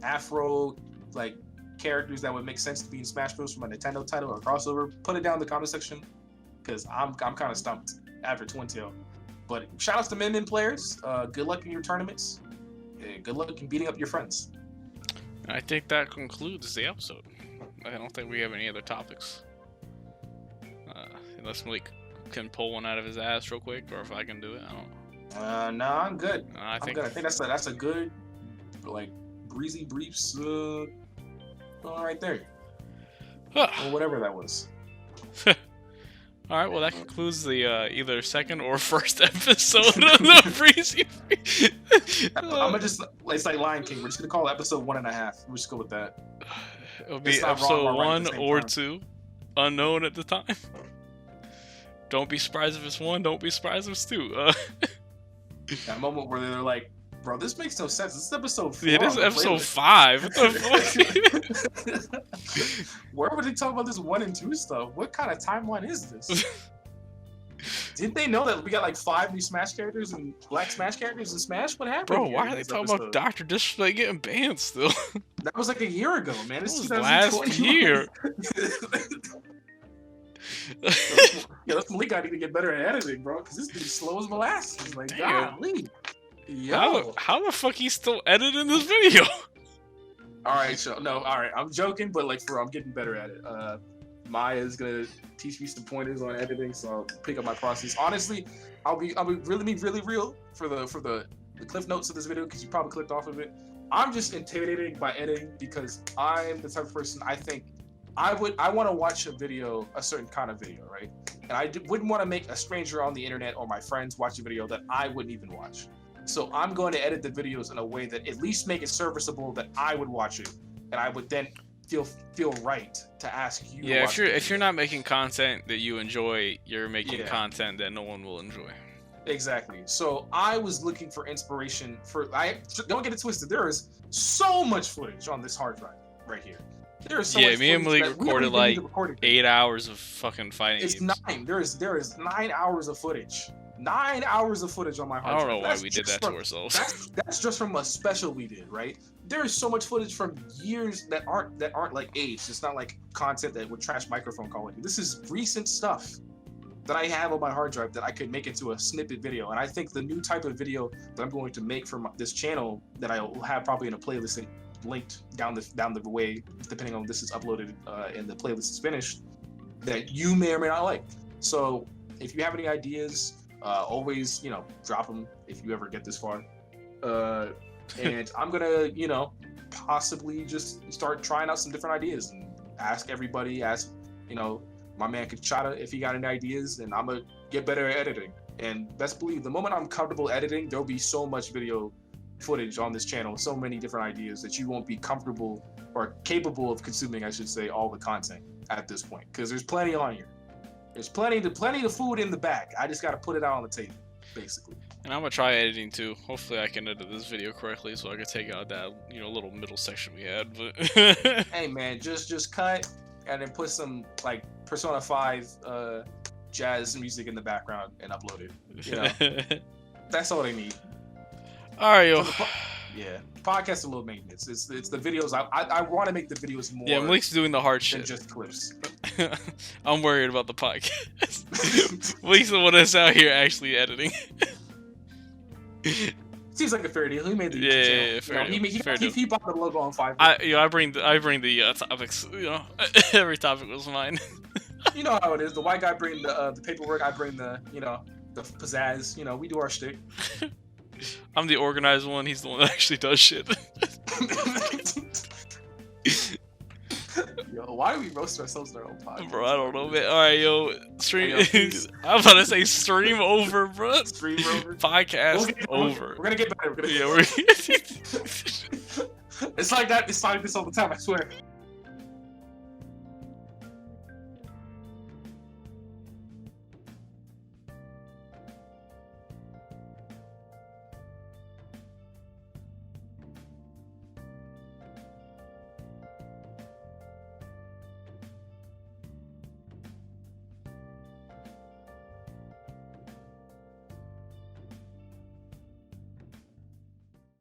Afro like characters that would make sense to be in Smash Bros. From a Nintendo title or crossover, put it down in the comment section, because I'm kind of stumped after Twin Tail. But shoutouts to Min Min players. Good luck in your tournaments. Good luck in beating up your friends. I think that concludes the episode. I don't think we have any other topics. Unless Malik can pull one out of his ass real quick, or if I can do it, I don't know. No, I'm good. I think I'm good. I think that's a good like Breezy Briefs right there. Or whatever that was. All right, well that concludes the either second or first episode of the Breezy. I'm gonna just, it's like Lion King. We're just gonna call it episode 1.5. We'll just go with that. It'll be It's not wrong episode or right at the 1 same or time. 2, unknown at the time. Don't be surprised if it's 1. Don't be surprised if it's 2. That moment where they're like, "Bro, this makes no sense. This is episode 4." It is on the episode playlist." 5. What the fuck? Where would they talk about this 1 and 2 stuff? What kind of timeline is this? Didn't they know that we got like 5 new Smash characters and black Smash characters in Smash? What happened? Bro, here why in are they this talking episode? about Dr. Disrespect getting banned still? That was like a year ago, man. That It's was last 2021. year. Yeah, that's Malik. I need to get better at editing, bro, because this dude's slow as molasses. Like, Damn. golly. Yo. How the fuck he's still editing this video? All right, so no, all right. I'm joking, but like, for real, I'm getting better at it. Maya's gonna teach me some pointers on editing, so I'll pick up my process. Honestly, I'll be really real for the cliff notes of this video, because you probably clicked off of it. I'm just intimidated by editing because I'm the type of person I think I want to watch a video, a certain kind of video, right? And I wouldn't want to make a stranger on the internet or my friends watch a video that I wouldn't even watch. So I'm going to edit the videos in a way that at least make it serviceable that I would watch it, and I would then feel right to ask you. Yeah, to watch if you're not making content that you enjoy, you're making Yeah. content that no one will enjoy. Exactly. So I was looking for inspiration for. Don't get it twisted. There is so much footage on this hard drive right here. There is so Yeah, much me and footage Malik that we don't recorded even need like to record it. 8 hours of fucking fighting It's games. 9. There is 9 hours of footage. 9 hours of footage on my hard I don't drive. know why That's we did just that to from- ourselves. That's just from a special we did, right? There is so much footage from years that aren't like aged. It's not like content that would trash microphone quality. This is recent stuff that I have on my hard drive that I could make into a snippet video. And I think the new type of video that I'm going to make for this channel that I will have probably in a playlist linked down the way, depending on when this is uploaded and the playlist is finished, that you may or may not like. So if you have any ideas, always, drop them if you ever get this far. And I'm gonna, possibly just start trying out some different ideas and ask everybody, my man Kachada if he got any ideas, and I'm gonna get better at editing. And best believe, the moment I'm comfortable editing, there'll be so much video footage on this channel, so many different ideas that you won't be comfortable or capable of consuming, I should say, all the content at this point, because there's plenty on here. There's plenty of food in the bag. I just got to put it out on the table, basically. And I'm gonna try editing too. Hopefully I can edit this video correctly so I can take out that little middle section we had. But Hey man, just cut and then put some like Persona 5 jazz music in the background and upload it. That's all they need. All right, yo. Yeah, podcast a little maintenance. It's the videos. I want to make the videos more. Yeah, Malik's doing the hard than shit. just clips. I'm worried about the podcast. Malik's the one that's out here actually editing. Seems like a fair deal. He made the Yeah, YouTube yeah, channel. fair deal, fair He, deal. he bought the logo on Fiverr. I bring the topics. Every topic was mine. You know how it is. The white guy bring the paperwork. I bring the the pizzazz. We do our shtick. I'm the organized one. He's the one that actually does shit. Yo, why do we roast ourselves in our own podcast? Bro, I don't know, man. All right, yo, stream. Hey, yo, peace. I'm about to say stream over, bro. Stream over. Podcast over. We're gonna get better. Yeah, we're. It's like that. It's like this all the time. I swear.